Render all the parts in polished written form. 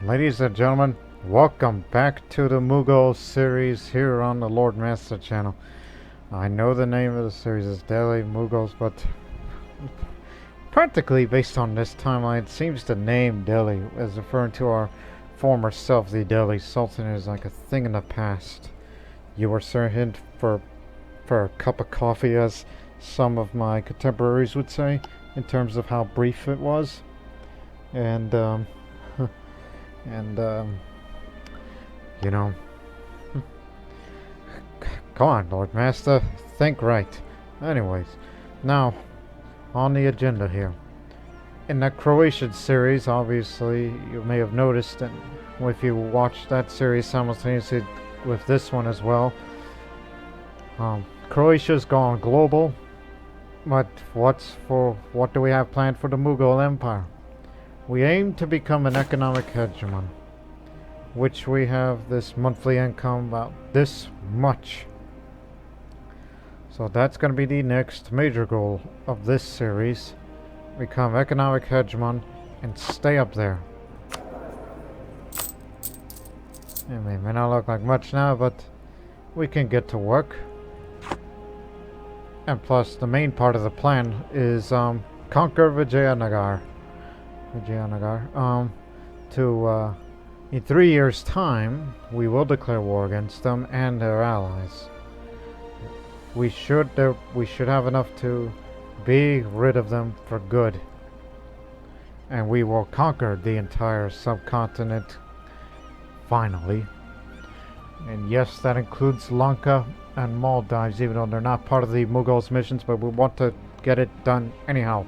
Ladies and gentlemen, welcome back to the Mughal series here on the Lord Master channel. I know the name of the series is Delhi Mughals, but practically based on this timeline, it seems the name Delhi as referring to our former self, the Delhi Sultan, is like a thing in the past. You were served for a cup of coffee, as some of my contemporaries would say, in terms of how brief it was. And you know, come on, Lord Master, think right. Anyways, now, on the agenda here. In the Croatian series, obviously, you may have noticed, and if you watch that series simultaneously with this one as well, Croatia's gone global, but what do we have planned for the Mughal Empire? We aim to become an economic hegemon, which we have this monthly income about this much. So that's going to be the next major goal of this series. Become economic hegemon and stay up there. It may not look like much now, but we can get to work. And plus, the main part of the plan is conquer Vijayanagar. In 3 years' time, we will declare war against them and their allies. We should have enough to be rid of them for good, and we will conquer the entire subcontinent finally. And yes, that includes Lanka and Maldives, even though they're not part of the Mughals' missions, but we want to get it done anyhow.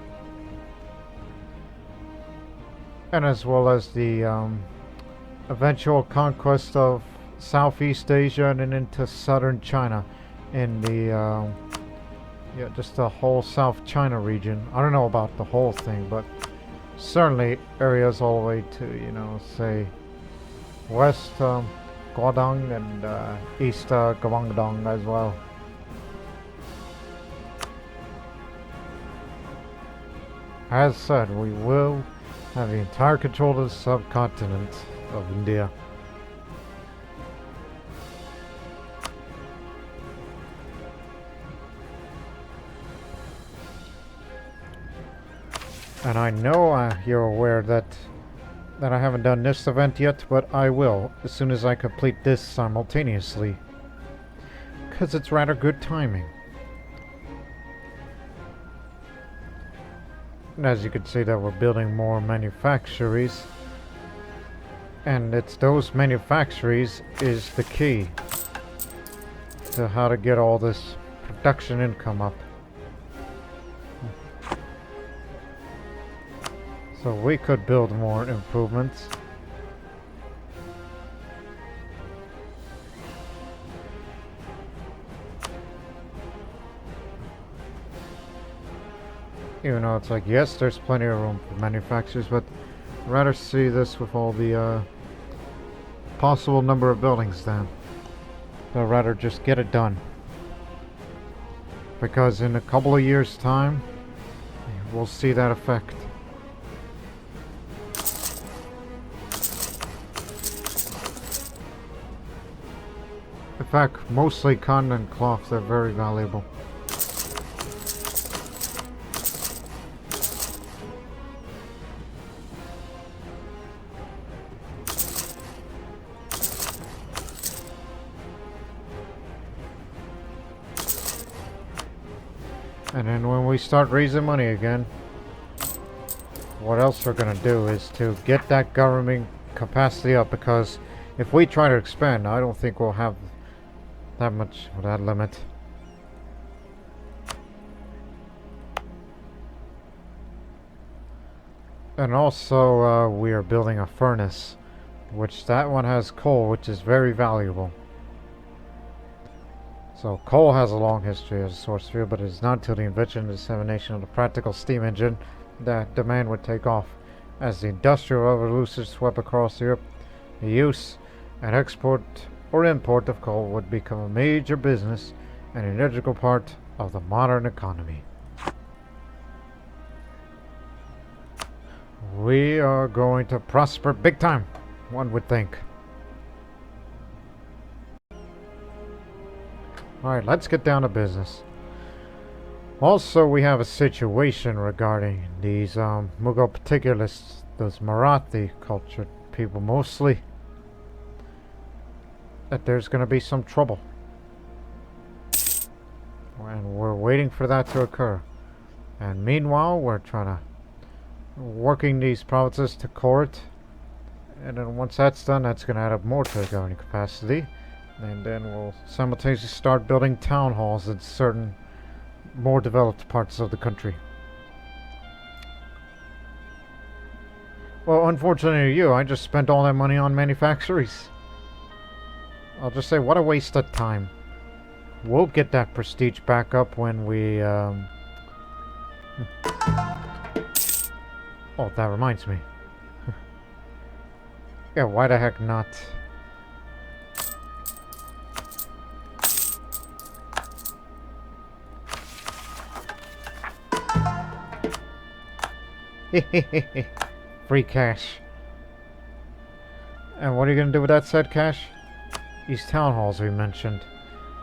And as well as the eventual conquest of Southeast Asia and then into southern China in the just the whole South China region. I don't know about the whole thing, but certainly areas all the way to, say West Guangdong and East Guangdong as well. As said, we will have the entire control of the subcontinent of India. And I know you're aware that I haven't done this event yet, but I will as soon as I complete this simultaneously, because it's rather good timing. And as you can see, that we're building more manufactories, and it's those manufactories is the key to how to get all this production income up. So we could build more improvements. Even though it's like, yes, there's plenty of room for manufacturers, but I'd rather see this with all the possible number of buildings then. So I'd rather just get it done. Because in a couple of years' time, we'll see that effect. In fact, mostly cotton and cloth, they're very valuable. And then when we start raising money again, what else we're going to do is to get that government capacity up, because if we try to expand, I don't think we'll have that much of that limit. And also we are building a furnace, which that one has coal, which is very valuable. So coal has a long history as a source fuel, but it is not until the invention and dissemination of the practical steam engine that demand would take off. As the Industrial Revolution swept across Europe, the use and export or import of coal would become a major business and an integral part of the modern economy. We are going to prosper big time. one would think. Alright, let's get down to business. Also, we have a situation regarding these Mughal particularists, those Marathi cultured people mostly, that there's going to be some trouble. And we're waiting for that to occur. And meanwhile, we're working these provinces to court. And then once that's done, that's going to add up more to the governing capacity. And then we'll simultaneously start building town halls in certain more developed parts of the country. Well, unfortunately for you, I just spent all that money on manufactories. I'll just say, what a waste of time. We'll get that prestige back up when we, Oh, that reminds me. Yeah, why the heck not? Free cash. And what are you going to do with that said cash? These town halls we mentioned.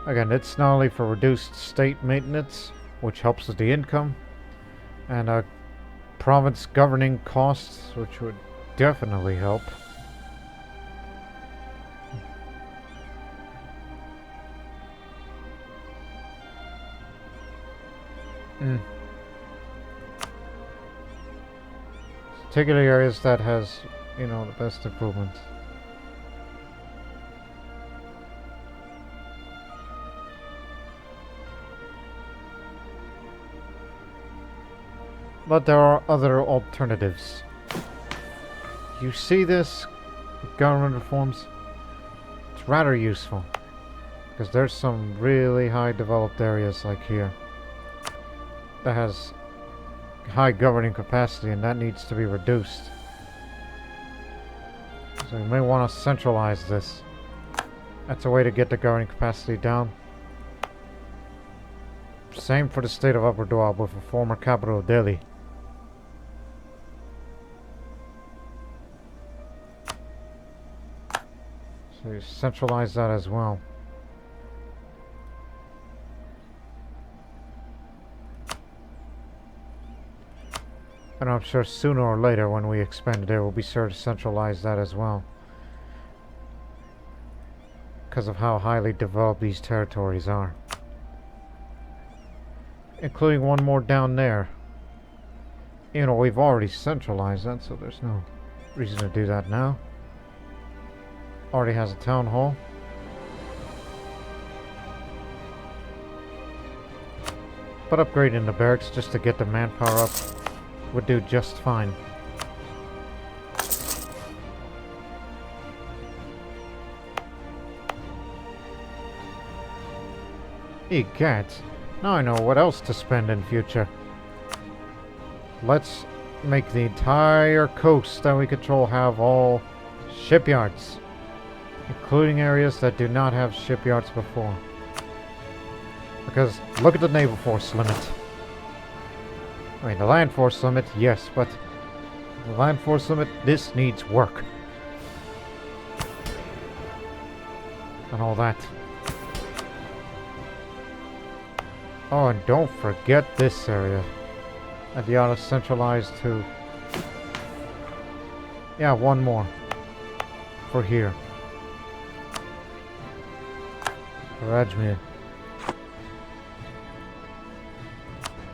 Again, it's not only for reduced state maintenance, which helps with the income, and province governing costs, which would definitely help. Particular areas that has, you know, the best improvements. But there are other alternatives. You see this government reforms? It's rather useful. Because there's some really high developed areas like here that has high governing capacity, and that needs to be reduced. So you may want to centralize this. That's a way to get the governing capacity down. Same for the state of Upper Doab with the former capital of Delhi. So you centralize that as well. And I'm sure sooner or later when we expand there, we'll be sure to centralize that as well. Because of how highly developed these territories are. Including one more down there. You know, we've already centralized that, so there's no reason to do that now. Already has a town hall. But upgrading the barracks just to get the manpower up would do just fine. Egad, now I know what else to spend in future. Let's make the entire coast that we control have all shipyards, including areas that do not have shipyards before. Because look at the naval force limit. I mean, the land force limit, yes, but the land force limit, this needs work. And all that. Oh, and don't forget this area. That you ought to centralize to... Yeah, one more. For here. For Ajmer.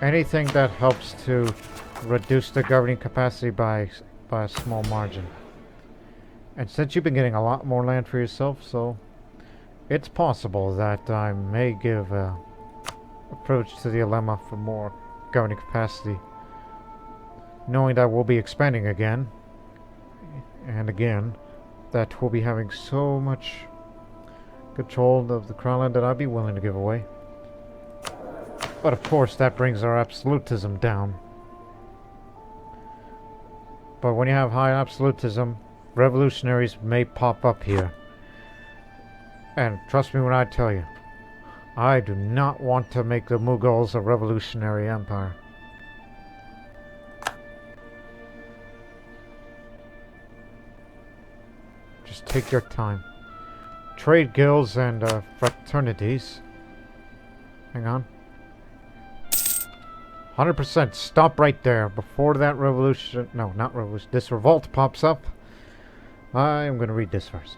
Anything that helps to reduce the governing capacity by a small margin. And since you've been getting a lot more land for yourself, so it's possible that I may give a approach to the dilemma for more governing capacity, knowing that we'll be expanding again and again, that we'll be having so much control of the crown land that I'd be willing to give away. But of course that brings our absolutism down. But when you have high absolutism, revolutionaries may pop up here. And trust me when I tell you, I do not want to make the Mughals a revolutionary empire. Just take your time. Trade guilds and fraternities. Hang on. 100%. Stop right there. Before that revolution... No, not revolution. This revolt pops up. I am going to read this first.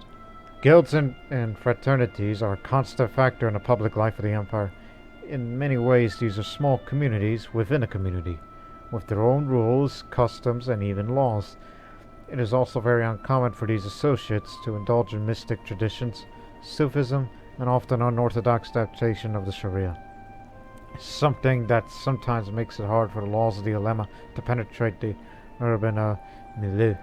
Guilds and fraternities are a constant factor in the public life of the Empire. In many ways, these are small communities within a community, with their own rules, customs, and even laws. It is also very uncommon for these associates to indulge in mystic traditions, Sufism, and often unorthodox adaptation of the Sharia. Something that sometimes makes it hard for the laws of the ulema to penetrate the urban milieu.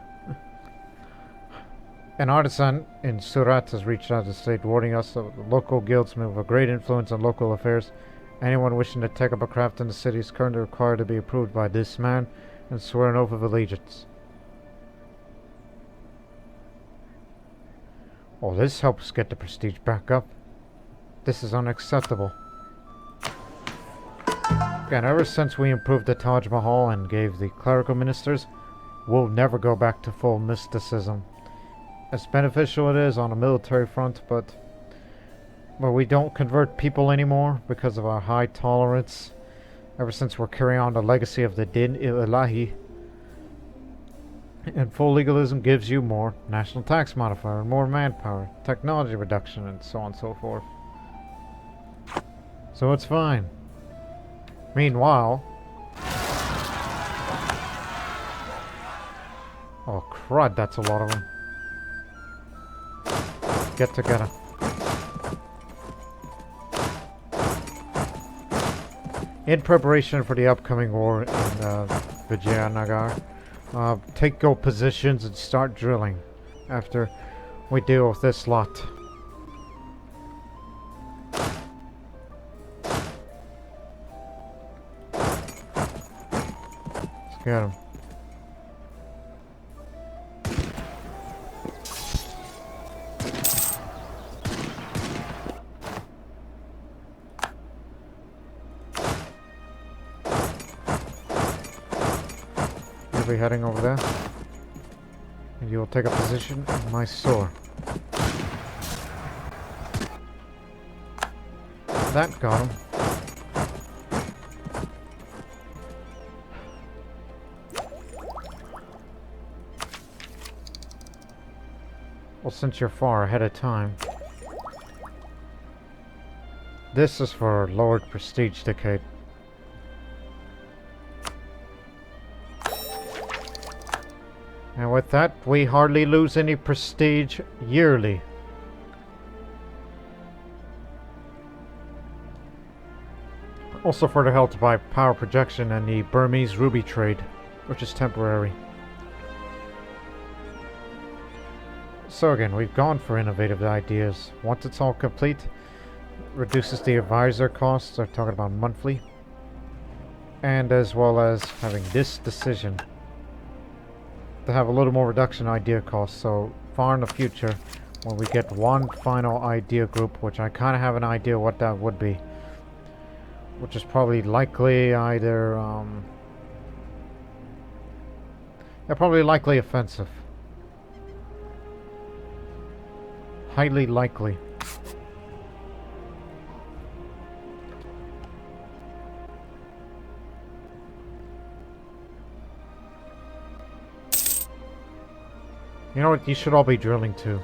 An artisan in Surat has reached out to the state, warning us that local guilds may have a great influence on local affairs. Anyone wishing to take up a craft in the city is currently required to be approved by this man and swear an oath of allegiance. Oh, this helps get the prestige back up. This is unacceptable. Again, ever since we improved the Taj Mahal and gave the clerical ministers, we'll never go back to full mysticism. As beneficial it is on a military front, but we don't convert people anymore because of our high tolerance. Ever since we're carrying on the legacy of the Din Ilahi. And full legalism gives you more national tax modifier, more manpower, technology reduction, and so on and so forth. So it's fine. Meanwhile... Oh crud, that's a lot of them. Get together. In preparation for the upcoming war in Vijayanagar, take your positions and start drilling after we deal with this lot. Let's get him. You'll be heading over there, and you will take a position in my store. That got him. Well, since you're far ahead of time, this is for lowered prestige decade. And with that, we hardly lose any prestige yearly. Also further helped by power projection and the Burmese ruby trade, which is temporary. So again, we've gone for innovative ideas. Once it's all complete, reduces the advisor costs, I'm talking about monthly, and as well as having this decision to have a little more reduction in idea costs. So far in the future, when we get one final idea group, which I kind of have an idea what that would be, which is probably likely either probably likely offensive. Highly likely. You know what? You should all be drilling too.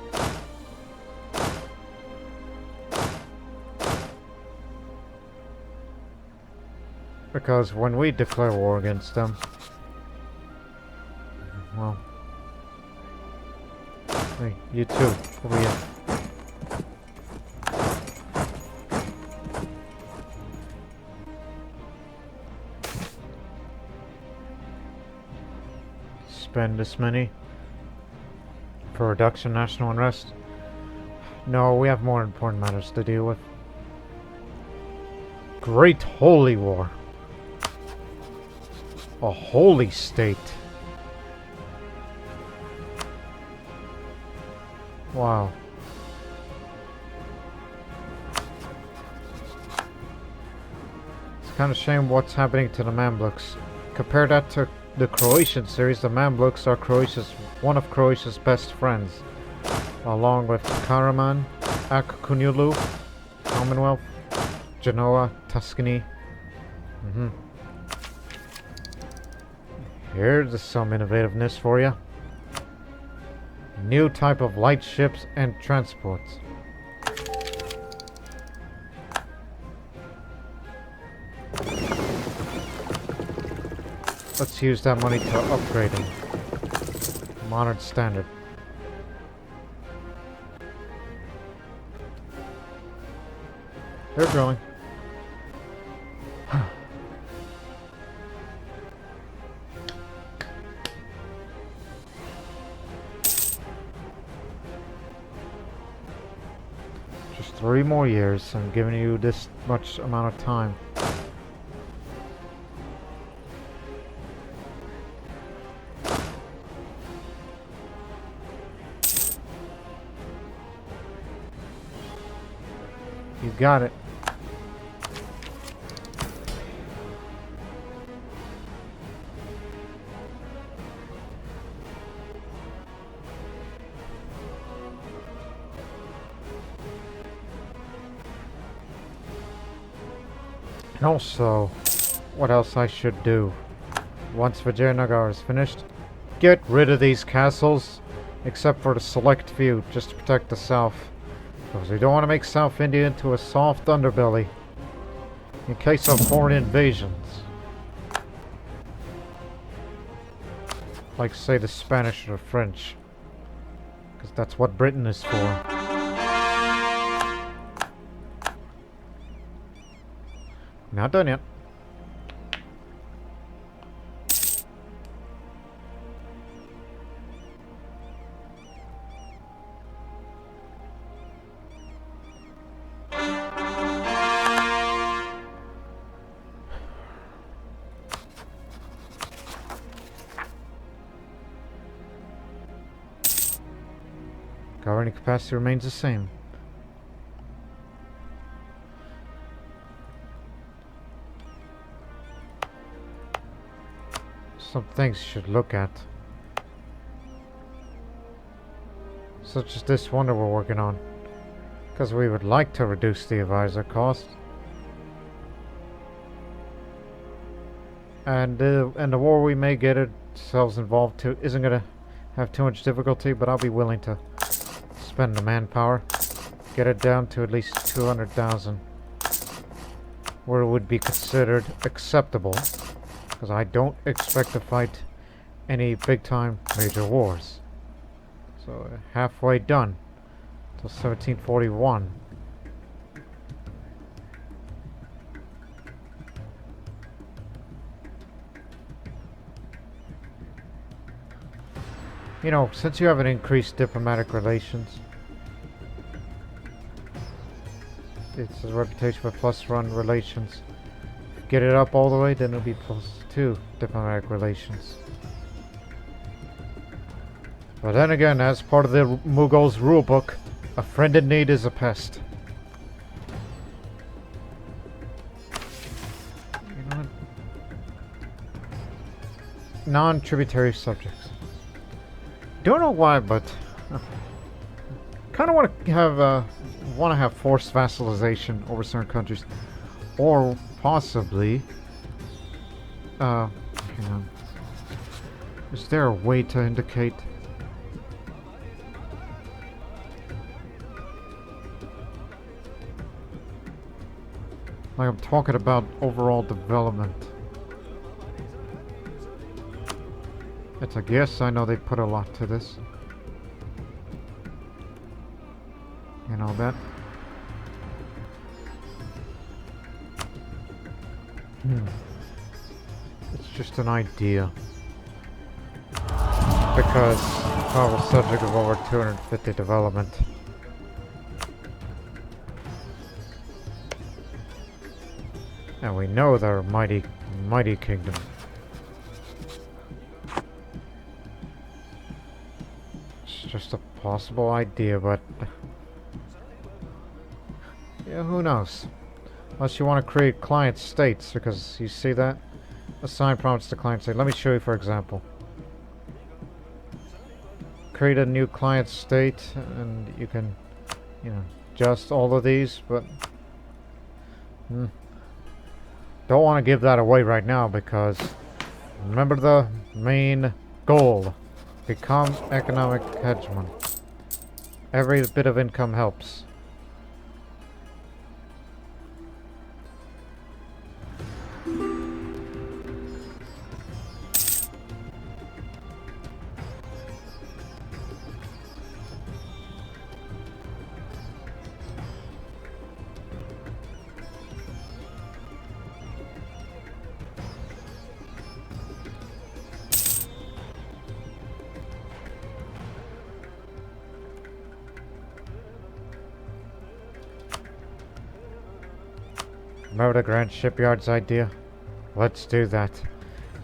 Because when we declare war against them, well, hey, you too, over here. Spend this many for reduction national unrest? No, we have more important matters to deal with. Great Holy War. A holy state. Wow. It's kind of a shame what's happening to the Mamluks. Compare that to the Croatian series. The Mamluks are one of Croatia's best friends. along with Karaman, Akkunulu, Commonwealth, Genoa, Tuscany. Here's some innovativeness for you. New type of light ships and transports. Let's use that money to upgrade them. Modern standard. They're growing. Just 3 more years. I'm giving you this much amount of time. You got it. And also, what else I should do? Once Vijayanagar is finished, get rid of these castles, except for the select few, just to protect the south. Because we don't want to make South India into a soft underbelly in case of foreign invasions. Like, say, the Spanish or the French. Because that's what Britain is for. Not done yet. Governing capacity remains the same. Some things you should look at. Such as this one that we're working on. Because we would like to reduce the advisor cost. And the war we may get ourselves involved to isn't going to have too much difficulty, but I'll be willing to spend the manpower. Get it down to at least 200,000. Where it would be considered acceptable. Because I don't expect to fight any big-time major wars. So, halfway done. Till 1741. You know, since you have an increased diplomatic relations, it's a reputation for +1 relations. Get it up all the way, then it'll be +2 diplomatic relations. But then again, as part of the Mughals rulebook, a friend in need is a pest. You know what? Non-tributary subjects. Don't know why, but kind of want to have forced vassalization over certain countries, or possibly. Hang on. Is there a way to indicate? Like, I'm talking about overall development. It's a guess. I know they put a lot to this. You know that? It's just an idea. Because I was subject of over 250 development. And we know they're a mighty, mighty kingdom. It's just a possible idea, but yeah, who knows? Unless you want to create client states, because you see that? Assign prompts to client state. Let me show you, for example. create a new client state, and you can, you know, adjust all of these, but don't want to give that away right now because remember the main goal: become economic hegemon. Every bit of income helps. Remember the Grand Shipyards idea? Let's do that.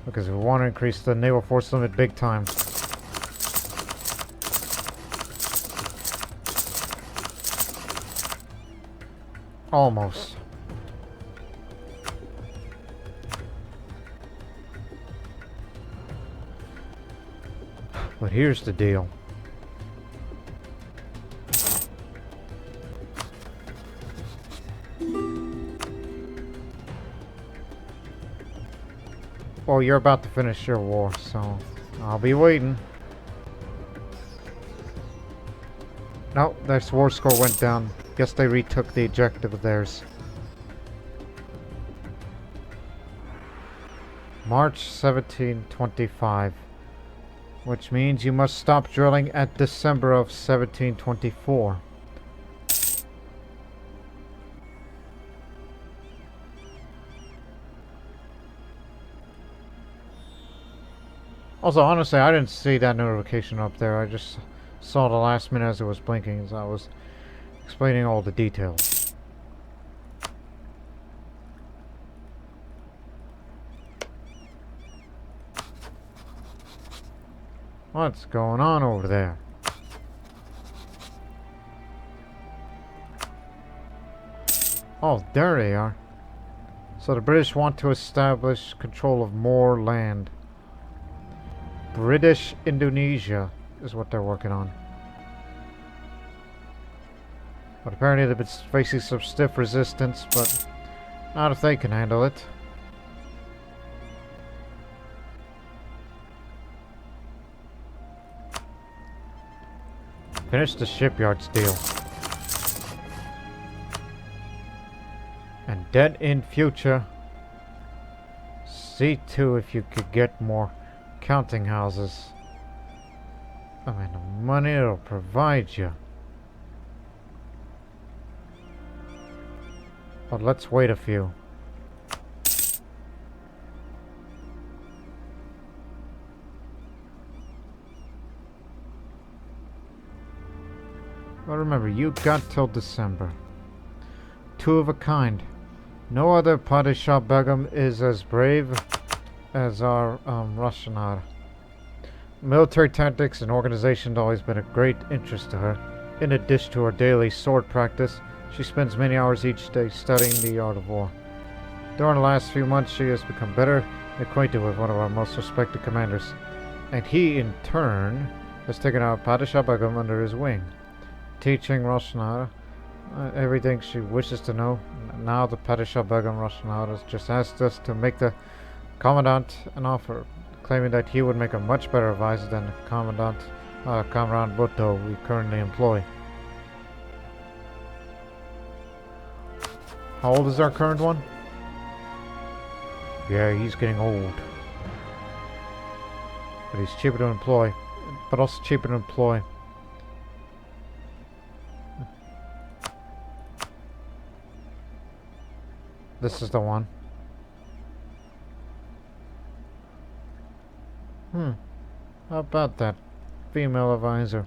Because we want to increase the naval force limit big time. Almost. But here's the deal. Well, you're about to finish your war, so I'll be waiting. No, their war score went down. Guess they retook the objective of theirs. March 1725. Which means you must stop drilling at December of 1724. Also, honestly, I didn't see that notification up there. I just saw the last minute as it was blinking as I was explaining all the details. What's going on over there? Oh, there they are. So the British want to establish control of more land. British Indonesia is what they're working on. But apparently they've been facing some stiff resistance, but not if they can handle it. Finish the shipyards deal. And then in future, see to if you could get more counting houses. I mean, the money it'll provide you. But let's wait a few. But remember, you got till December. Two of a kind. No other Padishah Begum is as brave as our Roshanar. Military tactics and organization have always been a great interest to her. In addition to her daily sword practice, she spends many hours each day studying the art of war. During the last few months, she has become better acquainted with one of our most respected commanders, and he, in turn, has taken our Padishah Begum under his wing, teaching Roshanar everything she wishes to know. Now the Padishah Begum Roshanar has just asked us to make the Commandant an offer, claiming that he would make a much better advisor than the Commandant Kamran Bhutto we currently employ. How old is our current one? Yeah, he's getting old. But he's cheaper to employ. But also cheaper to employ. This is the one. How about that? Female advisor.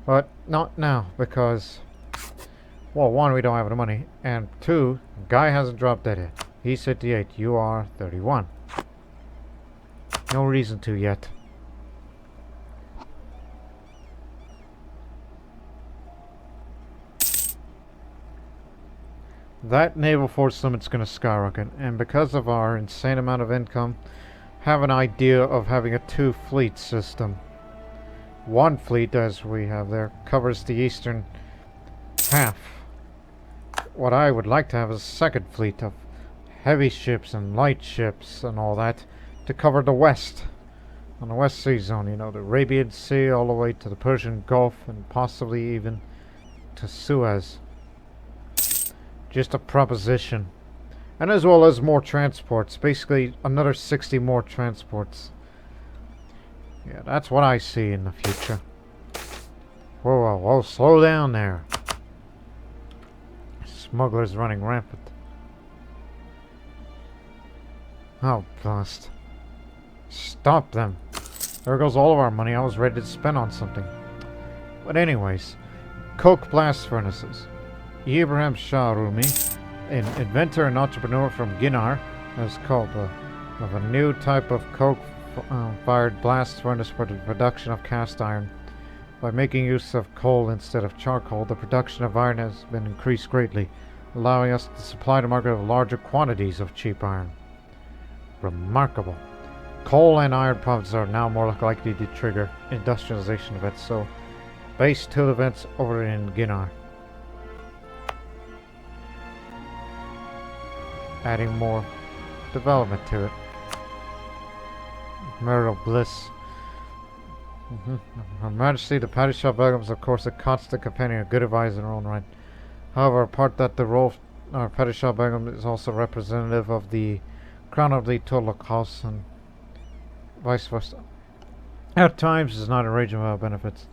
But not now, because, well, one, we don't have the money, and two, guy hasn't dropped dead yet. He's 58, you are 31. No reason to yet. That naval force limit's going to skyrocket, and because of our insane amount of income, have an idea of having a two-fleet system. one fleet, as we have there, covers the eastern half. What I would like to have is a second fleet of heavy ships and light ships and all that to cover the west. On the West Sea Zone, you know, the Arabian Sea all the way to the Persian Gulf and possibly even to Suez. Just a proposition. And as well as more transports. Basically, another 60 more transports. Yeah, that's what I see in the future. Whoa, whoa, whoa, slow down there. Smugglers running rampant. Oh, blast. Stop them. There goes all of our money I was ready to spend on something. But anyways, coke blast furnaces. Ibrahim Shah Rumi, an inventor and entrepreneur from Guinar, has called of a new type of coke-fired blast furnace for the production of cast iron. By making use of coal instead of charcoal, the production of iron has been increased greatly, allowing us to supply the market of larger quantities of cheap iron. Remarkable. Coal and iron provinces are now more likely to trigger industrialization events, so base 2 events over in Guinar. Adding more development to it. Marital bliss. Her Majesty, the Padishah Begum, is of course a constant companion, a good advisor in her own right. However, apart that the role of Padishah Begum is also representative of the Crown of the Tughlaq House and vice versa. At times, is not arrangement without benefits.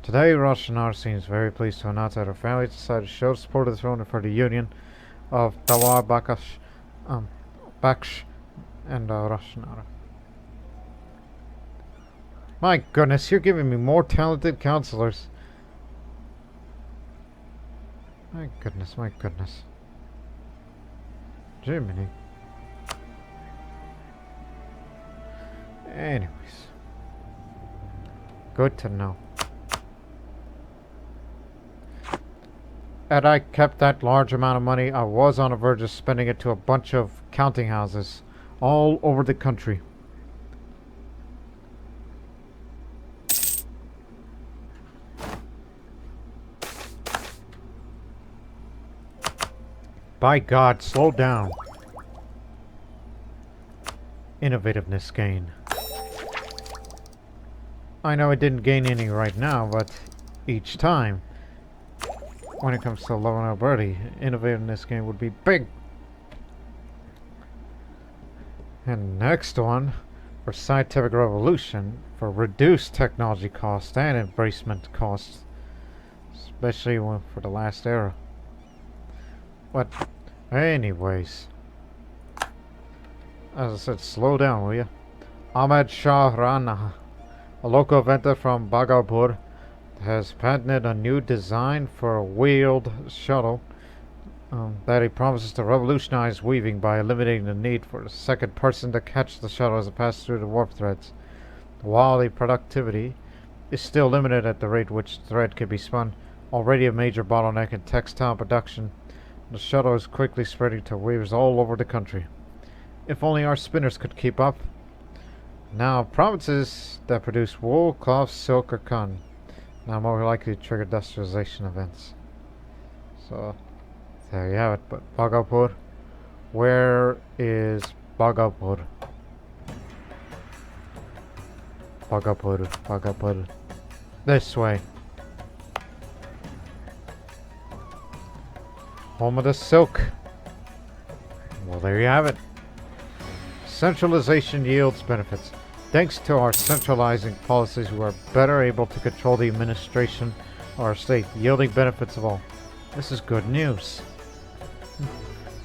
Today, Roshanar seems very pleased to announce that her family decided to show support of the throne for the union of Dawar Baksh and Roshanar. My goodness, you're giving me more talented counselors. My goodness, my goodness. Jiminy. Anyways. Good to know. Had I kept that large amount of money, I was on the verge of spending it to a bunch of counting houses all over the country. By God, slow down. Innovativeness gain. I know it didn't gain any right now, but each time, when it comes to leveling up Birdie, innovativeness gain would be big. And next one, for scientific revolution, for reduced technology costs and embracement costs, especially for the last era. But anyways, as I said, slow down, will you? Ahmed Shah Rana, a local inventor from Bhagalpur, has patented a new design for a wheeled shuttle that he promises to revolutionize weaving by eliminating the need for a second person to catch the shuttle as it passes through the warp threads. While the productivity is still limited at the rate which thread can be spun, already a major bottleneck in textile production, the shuttle is quickly spreading to weavers all over the country. If only our spinners could keep up. Now, provinces that produce wool, cloth, silk, or cotton now more likely to trigger industrialization events. So, there you have it. But Bhagalpur, where is Bhagalpur? Bhagalpur, Bhagalpur. This way. Home of the silk. Well, there you have it. Centralization yields benefits. Thanks to our centralizing policies, we are better able to control the administration of our state, yielding benefits of all. This is good news.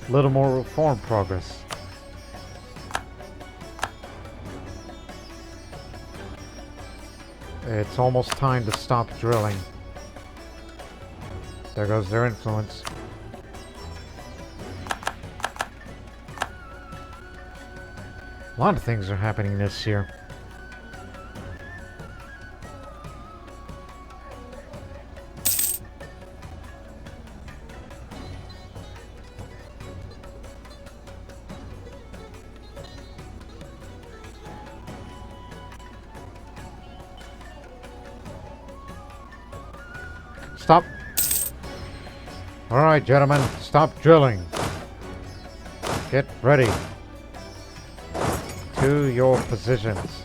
A little more reform progress. It's almost time to stop drilling. There goes their influence. A lot of things are happening this year. Stop. Alright, gentlemen, stop drilling. Get ready. To your positions.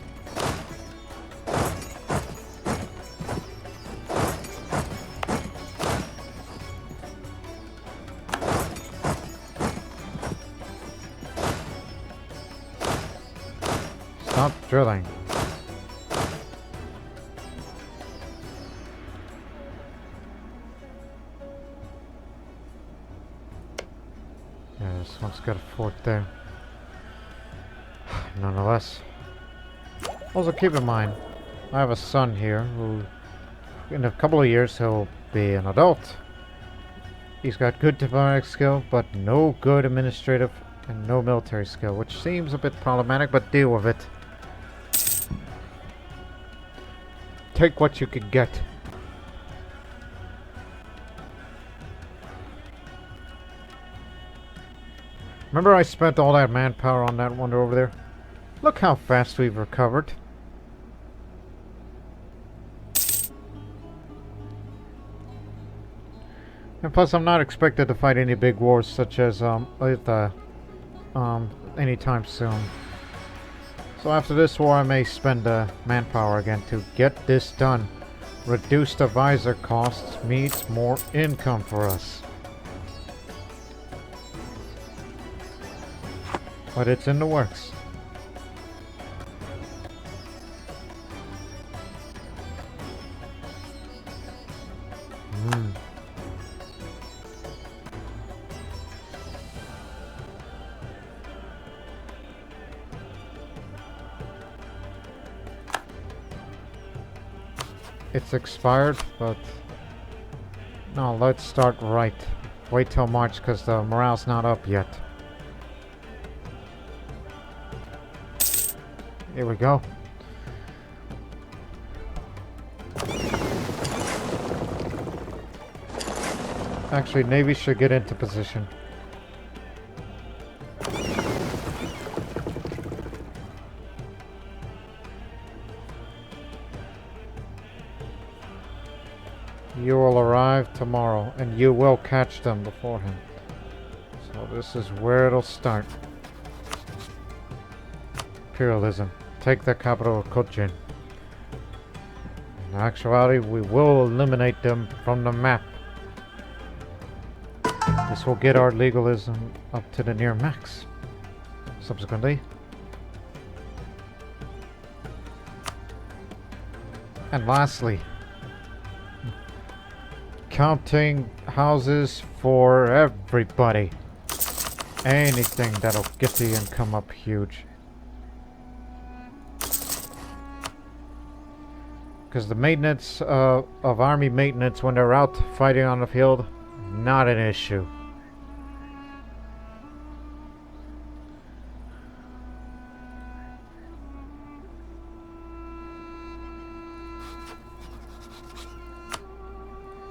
Stop drilling. Yeah, this one's got a fort there. Nonetheless. Also keep in mind, I have a son here who, in a couple of years, he'll be an adult. He's got good diplomatic skill, but no good administrative and no military skill, which seems a bit problematic, but deal with it. Take what you can get. Remember I spent all that manpower on that wonder over there? Look how fast we've recovered. And plus I'm not expected to fight any big wars such as anytime soon. So after this war I may spend manpower again to get this done. Reduced advisor costs means more income for us. But it's in the works. It's expired, but no, let's start right. Wait till March because the morale's not up yet. Here we go. Actually, Navy should get into position. You will arrive tomorrow, and you will catch them beforehand. So this is where it'll start. Imperialism. Take the capital of Cochin. In actuality, we will eliminate them from the map. This will get our legalism up to the near max. Subsequently. And lastly, counting houses for everybody. Anything that'll get the income up huge. Because the maintenance of army maintenance when they're out fighting on the field, not an issue.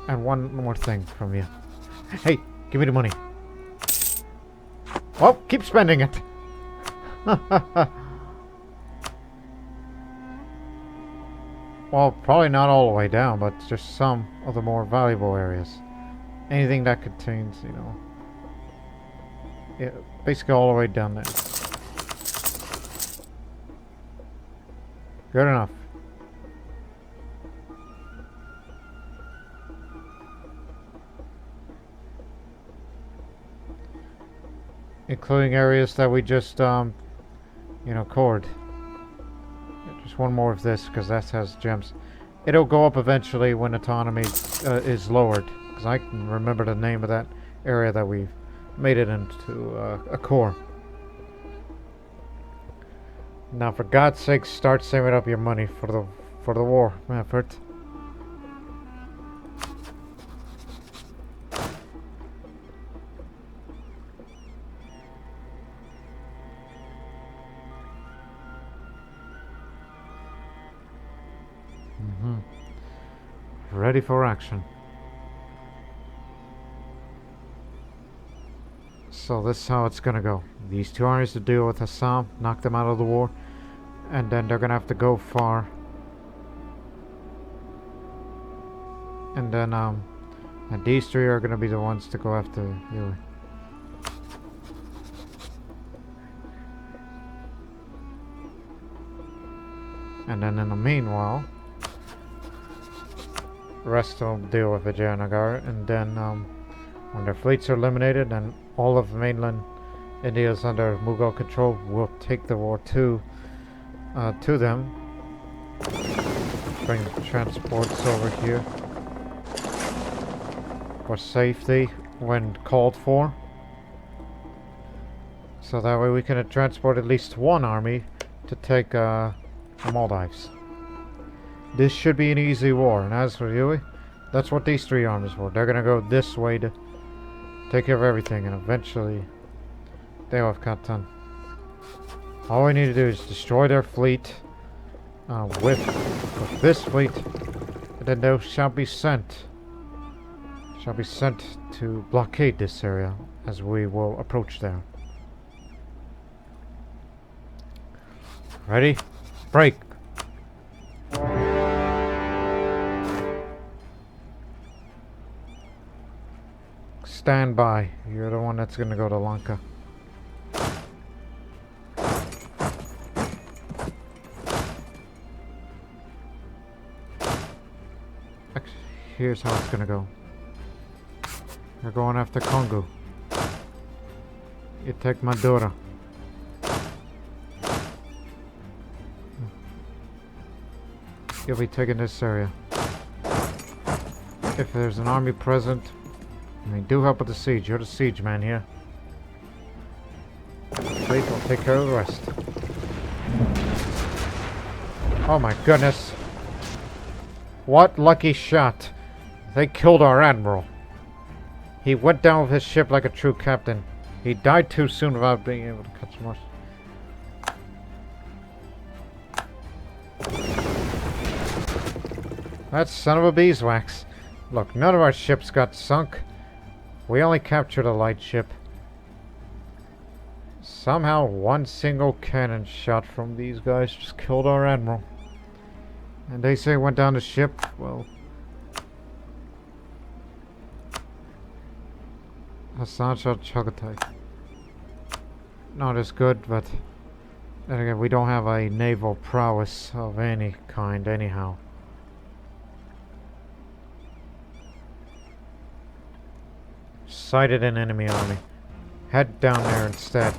And one more thing from you. Hey, give me the money. Oh, keep spending it. Well, probably not all the way down, but just some of the more valuable areas. Anything that contains, you know, yeah, basically all the way down there. Good enough. Including areas that we just, you know, cored. Just one more of this, because that has gems. It'll go up eventually when autonomy is lowered. Because I can remember the name of that area that we've made it into a core. Now, for God's sake, start saving up your money for the war effort. Ready for action. So this is how it's gonna go. These two armies to deal with Assam, knock them out of the war, and then they're gonna have to go far. And then And these three are gonna be the ones to go after you. And then in the meanwhile, the rest will deal with Vijayanagar, and then when their fleets are eliminated and all of mainland India is under Mughal control, we'll take the war to them. Bring transports over here for safety when called for. So that way we can transport at least one army to take the Maldives. This should be an easy war, and as for Yui, that's what these three armies were. They're gonna go this way to take care of everything, and eventually they'll have Khatan. All we need to do is destroy their fleet with this fleet, and then they shall be sent to blockade this area as we will approach there. Ready? Break! Stand by. You're the one that's gonna go to Lanka. Actually, here's how it's gonna go. You're going after Kongu. You take Madura. You'll be taking this area. If there's an army present, I mean, do help with the siege. You're the siege man here. Fleet will take care of the rest. Oh my goodness. What lucky shot. They killed our admiral. He went down with his ship like a true captain. He died too soon without being able to catch more. That son of a beeswax. Look, none of our ships got sunk. We only captured a light ship. Somehow one single cannon shot from these guys just killed our admiral. And they say it went down the ship. Well, Hassan shot Chagatai. Not as good, but then again, we don't have a naval prowess of any kind anyhow. Sighted an enemy army. Head down there instead.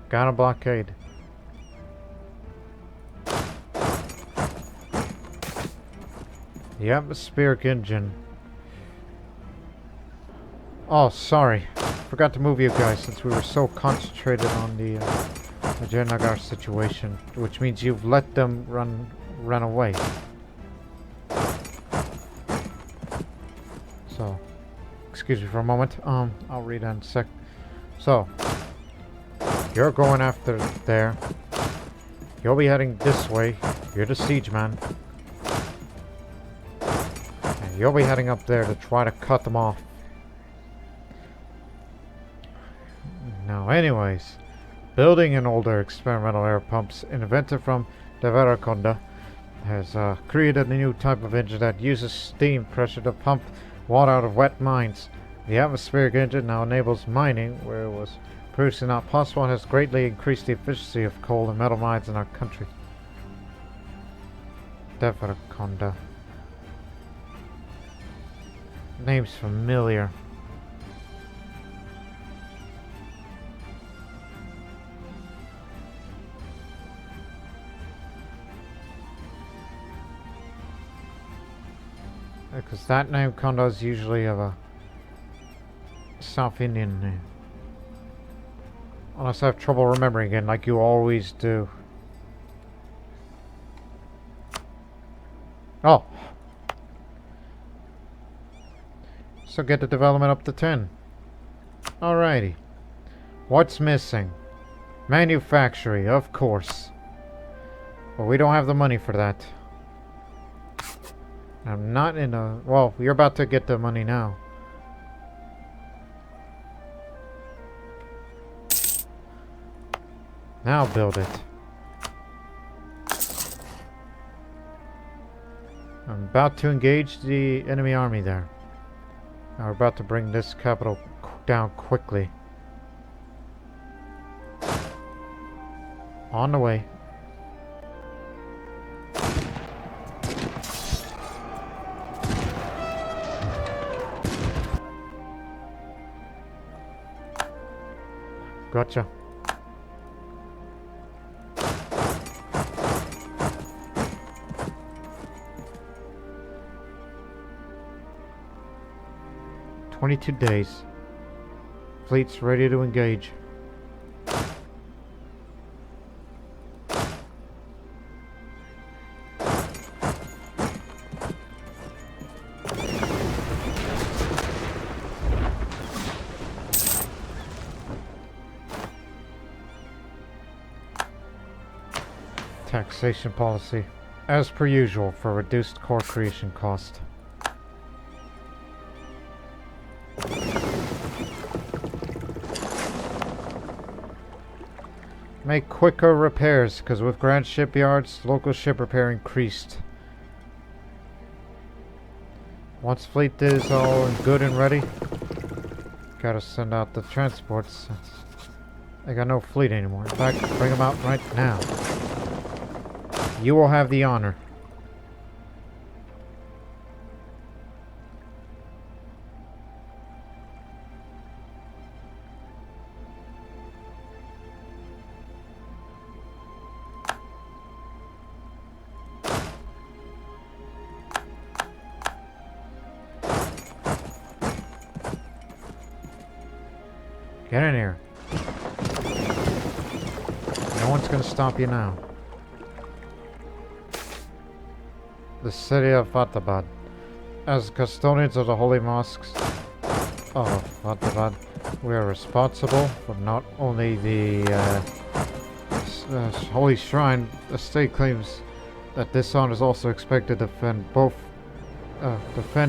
Got a blockade. The atmospheric engine. Oh, sorry. Forgot to move you guys since we were so concentrated on the Vijayanagar situation, which means you've let them run away. So, excuse me for a moment. I'll read that in a sec. So, you're going after there. You'll be heading this way. You're the siege man. And you'll be heading up there to try to cut them off. Now, anyways, building an older experimental air pumps invented from Devarakonda has created a new type of engine that uses steam pressure to pump water out of wet mines. The atmospheric engine now enables mining where it was previously not possible and has greatly increased the efficiency of coal and metal mines in our country. Devarakonda. Name's familiar. Because that name Konda is usually of a South Indian name. Unless I have trouble remembering again, like you always do. Oh! So get the development up to 10. Alrighty. What's missing? Manufacturing, of course. But we don't have the money for that. I'm not in a... Well, you're about to get the money now. Now build it. I'm about to engage the enemy army there. Now we're about to bring this capital down quickly. On the way. Gotcha. "22 days. Fleet's ready to engage." Taxation policy, as per usual, for reduced core creation cost. Make quicker repairs, because with grand shipyards, local ship repair increased. Once fleet is all good and ready, gotta send out the transports. I got no fleet anymore. In fact, bring them out right now. You will have the honor. Get in here. No one's gonna stop you now. The city of Fatabad. As custodians of the holy mosques of Fatabad, we are responsible for not only the holy shrine. The state claims that this honor is also expected to defend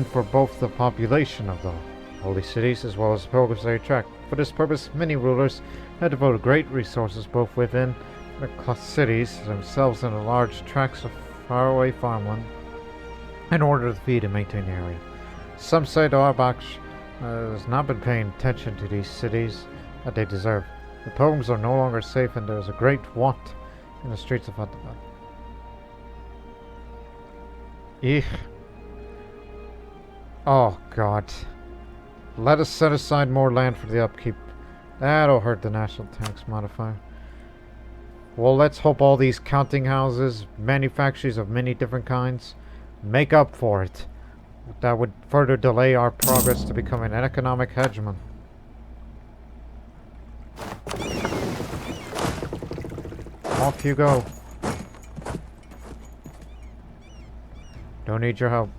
for both the population of the holy cities as well as the pilgrims they attract. For this purpose, many rulers have devoted great resources both within the cities themselves and the large tracts of faraway farmland in order to feed and maintain the area. Some say the Arbaksh has not been paying attention to these cities that they deserve. The pilgrims are no longer safe and there is a great want in the streets of Fatabad. Eek. Oh god. Let us set aside more land for the upkeep. That'll hurt the national tax modifier. Well, let's hope all these counting houses, manufactories of many different kinds, make up for it. That would further delay our progress to becoming an economic hegemon. Off you go. Don't need your help.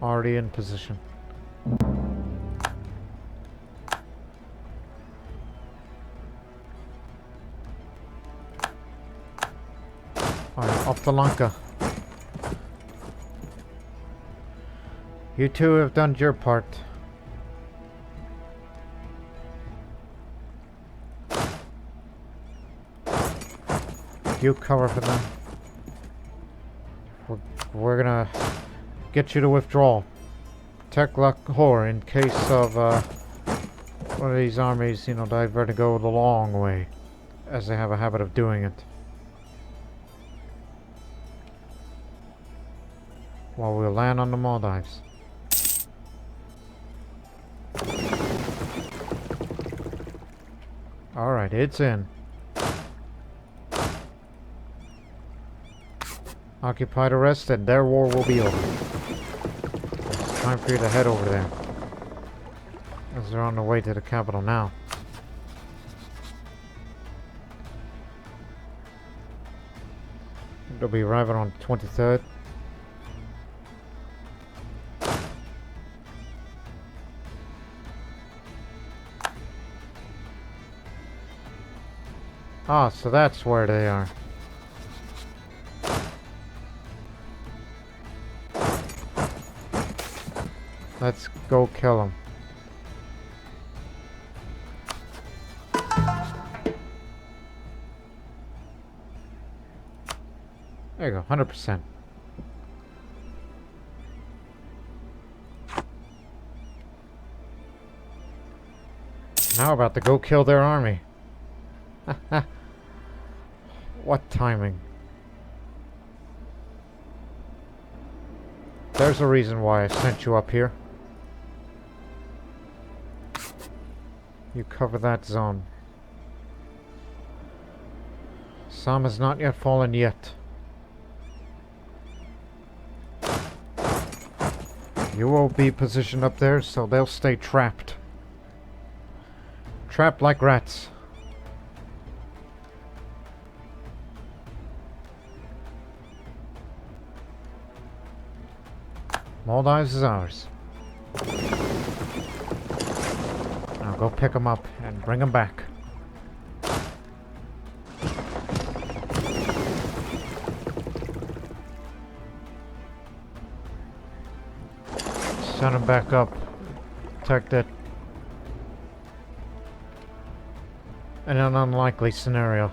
Already in position. Alright, off to Lanka. You two have done your part. You cover for them. We're gonna get you to withdraw. Protect Lahore in case of one of these armies, divert to go the long way, as they have a habit of doing it. While we'll land on the Maldives. Alright, it's in. Occupy the rest and their war will be over. It's time for you to head over there. As they're on the way to the capital now. They'll be arriving on the 23rd. Ah, so that's where they are. Let's go kill them. There you go, 100%. Now about to go kill their army. What timing. There's a reason why I sent you up here. You cover that zone. Sam has not yet fallen yet. You will be positioned up there, so they'll stay trapped. Trapped like rats. Maldives is ours. Now go pick them up and bring them back. Send them back up. Protect it. In an unlikely scenario.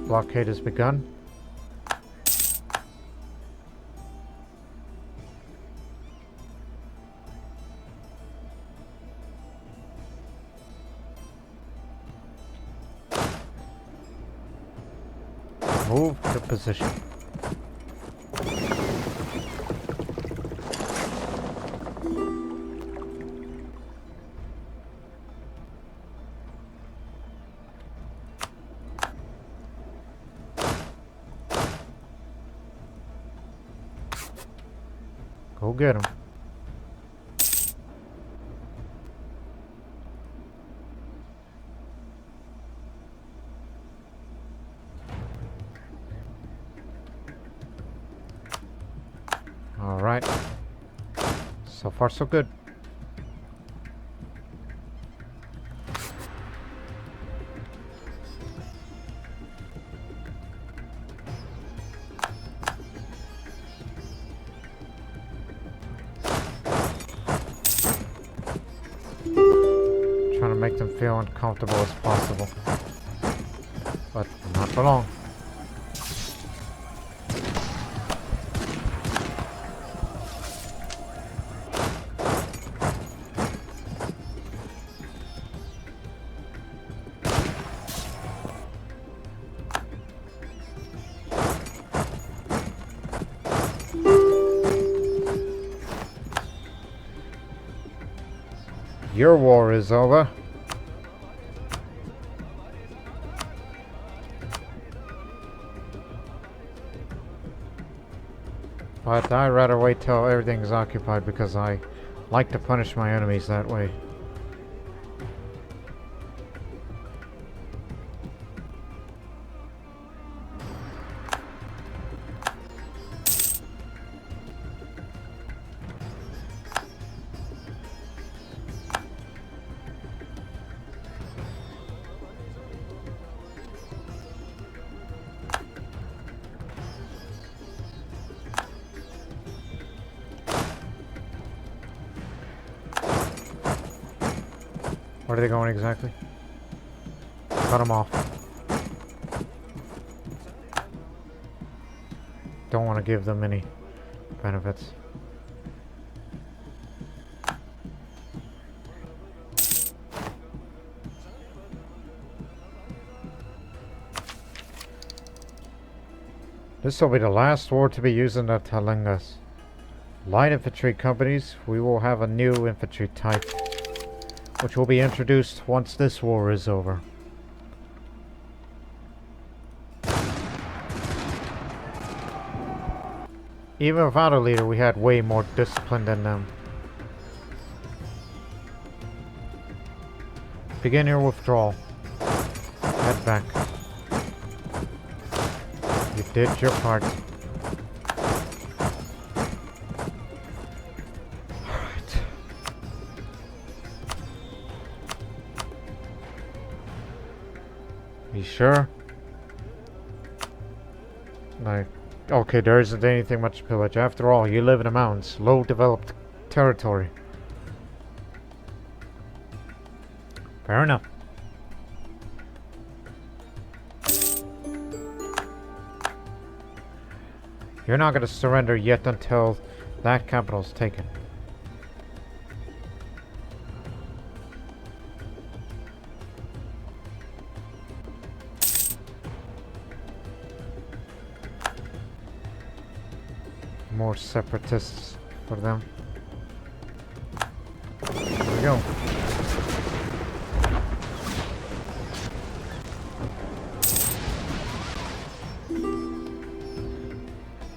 Blockade has begun. Move to position. Go get him. All right. So far, so good. Trying to make them feel uncomfortable as possible, but not for long. Your war is over. But I'd rather wait till everything's occupied because I like to punish my enemies that way. Where are they going exactly? Cut them off. Don't want to give them any benefits. This will be the last war to be used in the Talingas. Light infantry companies, we will have a new infantry type, which will be introduced once this war is over. Even without a leader, we had way more discipline than them. Begin your withdrawal. Head back. You did your part. Alright. You sure? Like, okay, there isn't anything much to pillage. After all, you live in the mountains, low developed territory. Fair enough. You're not going to surrender yet until that capital's taken. More separatists for them. There we go.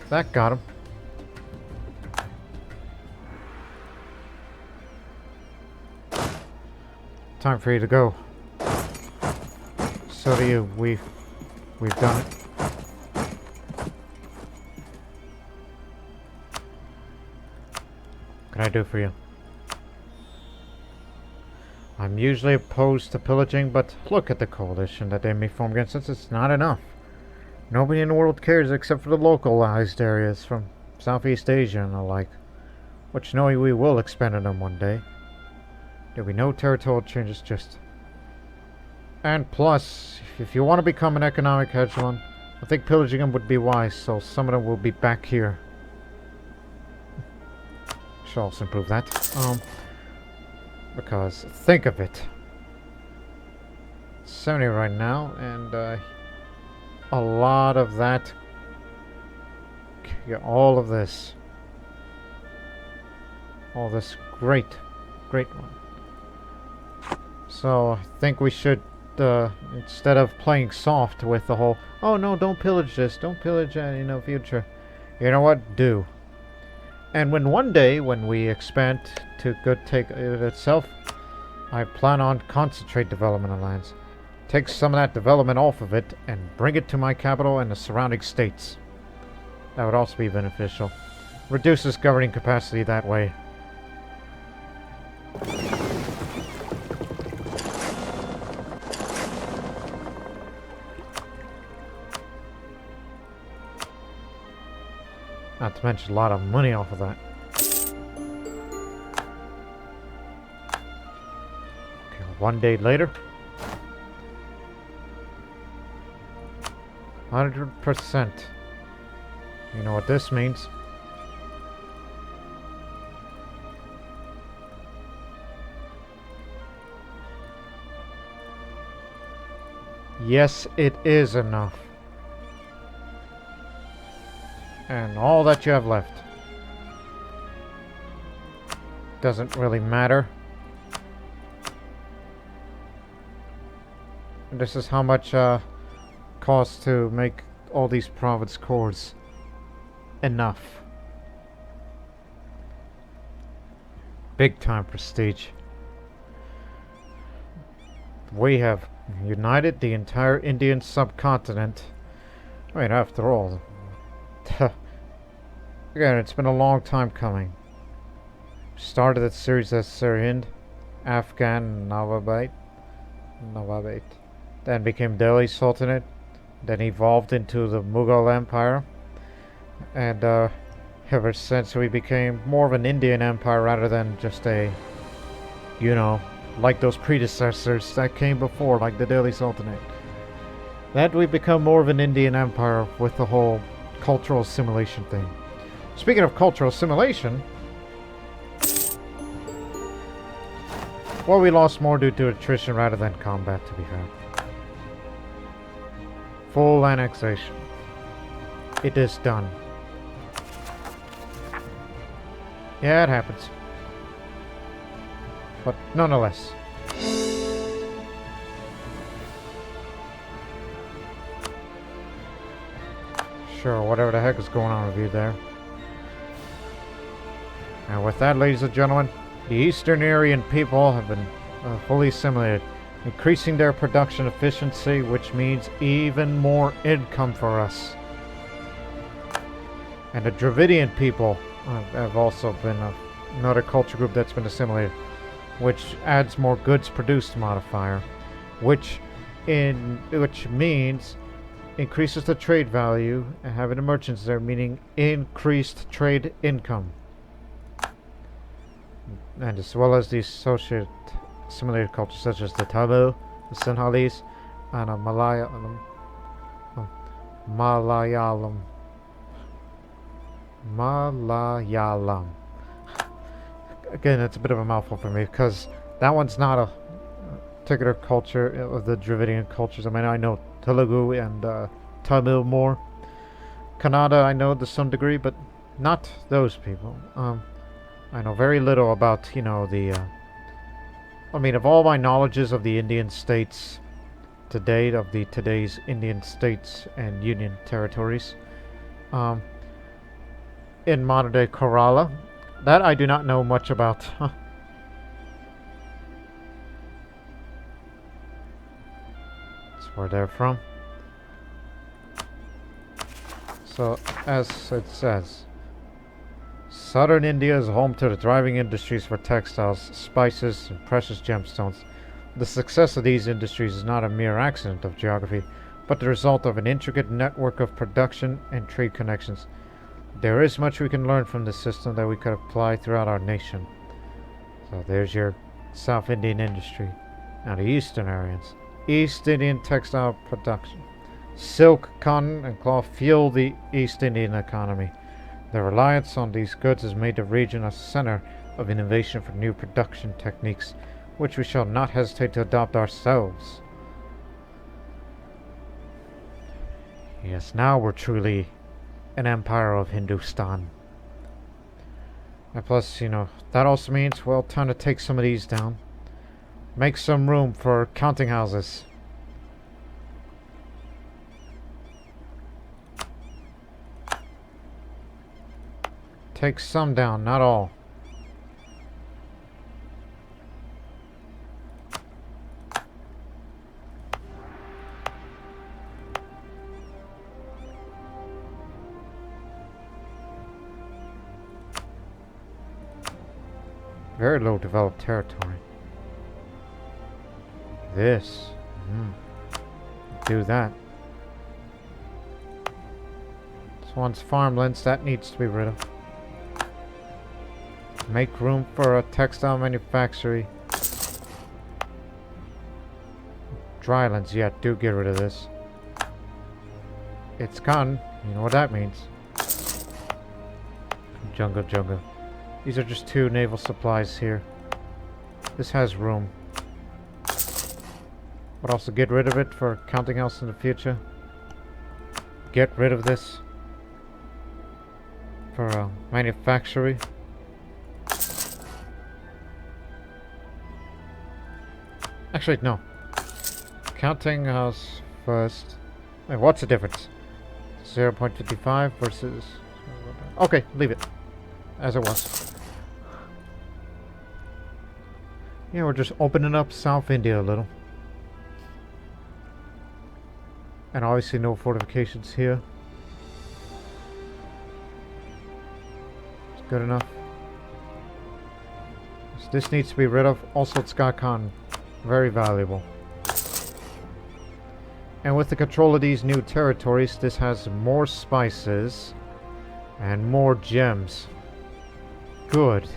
That got him. Time for you to go. So do you. We've done it. What can I do for you? I'm usually opposed to pillaging, but look at the coalition that they may form against us. It's not enough. Nobody in the world cares except for the localized areas from Southeast Asia and the like, which knowing we will expand on them one day. There'll be no territorial changes, just... And plus, if you want to become an economic hegemon, I think pillaging them would be wise, so some of them will be back here. Should also improve that. Because, think of it. 70 right now, and a lot of that. Yeah, all of this. All this great one. So, I think we should, instead of playing soft with the whole, oh no, don't pillage this, don't pillage that, future. You know what? Do. And one day, when we expand to good take it itself, I plan on concentrate development of lands. Take some of that development off of it and bring it to my capital and the surrounding states. That would also be beneficial. Reduces governing capacity that way. Not to mention a lot of money off of that. Okay, 1 day later. 100%. You know what this means? Yes, it is enough. And all that you have left doesn't really matter. And this is how much costs to make all these province cores. Enough. Big time prestige. We have united the entire Indian subcontinent. I mean, after all, again, it's been a long time coming. Started that series as Sirhind, Afghan, Nawabite, then became Delhi Sultanate, then evolved into the Mughal Empire, and ever since we became more of an Indian empire rather than just a, like those predecessors that came before, like the Delhi Sultanate. That we've become more of an Indian empire with the whole cultural assimilation thing. Speaking of cultural assimilation, well, we lost more due to attrition rather than combat, to be fair. Full annexation. It is done. Yeah, it happens. But nonetheless. Sure, whatever the heck is going on with you there. And with that, ladies and gentlemen, the Eastern Aryan people have been fully assimilated, increasing their production efficiency, which means even more income for us. And the Dravidian people have also been another culture group that's been assimilated, which adds more goods produced modifier, which means increases the trade value and having the merchants there, meaning increased trade income. And as well as the associate assimilated cultures such as the Tamil, the Sinhalese, and Malayalam. Malayalam. Again, it's a bit of a mouthful for me because that one's not a particular culture of the Dravidian cultures. I mean, I know Telugu and Tamil more. Kannada I know to some degree, but not those people. I know very little about, you know, of all my knowledges of the Indian states to date, of today's Indian states and Union territories, in modern day Kerala, that I do not know much about. That's where they're from. So, as it says, southern India is home to the thriving industries for textiles, spices, and precious gemstones. The success of these industries is not a mere accident of geography, but the result of an intricate network of production and trade connections. There is much we can learn from this system that we could apply throughout our nation. So there's your South Indian industry. Now the Eastern areas. East Indian textile production. Silk, cotton, and cloth fuel the East Indian economy. The reliance on these goods has made the region a center of innovation for new production techniques, which we shall not hesitate to adopt ourselves. Yes, now we're truly an empire of Hindustan. And plus, you know, that also means, well, time to take some of these down. Make some room for counting houses. Take some down, not all. Very low developed territory. This. Do that. This one's farmlands. That needs to be rid of. Make room for a textile manufactory. Drylands, yeah, do get rid of this. It's cotton. You know what that means. Jungle, jungle. These are just 2 naval supplies here. This has room. But also get rid of it for counting house in the future. Get rid of this for a manufactory. Actually, no. Counting house first. Wait, what's the difference? 0.55 versus... Okay, leave it as it was. Yeah, we're just opening up South India a little. And obviously no fortifications here. It's good enough. So this needs to be rid of. Also, it's got cotton. Very valuable. And with the control of these new territories, this has more spices and more gems. Good.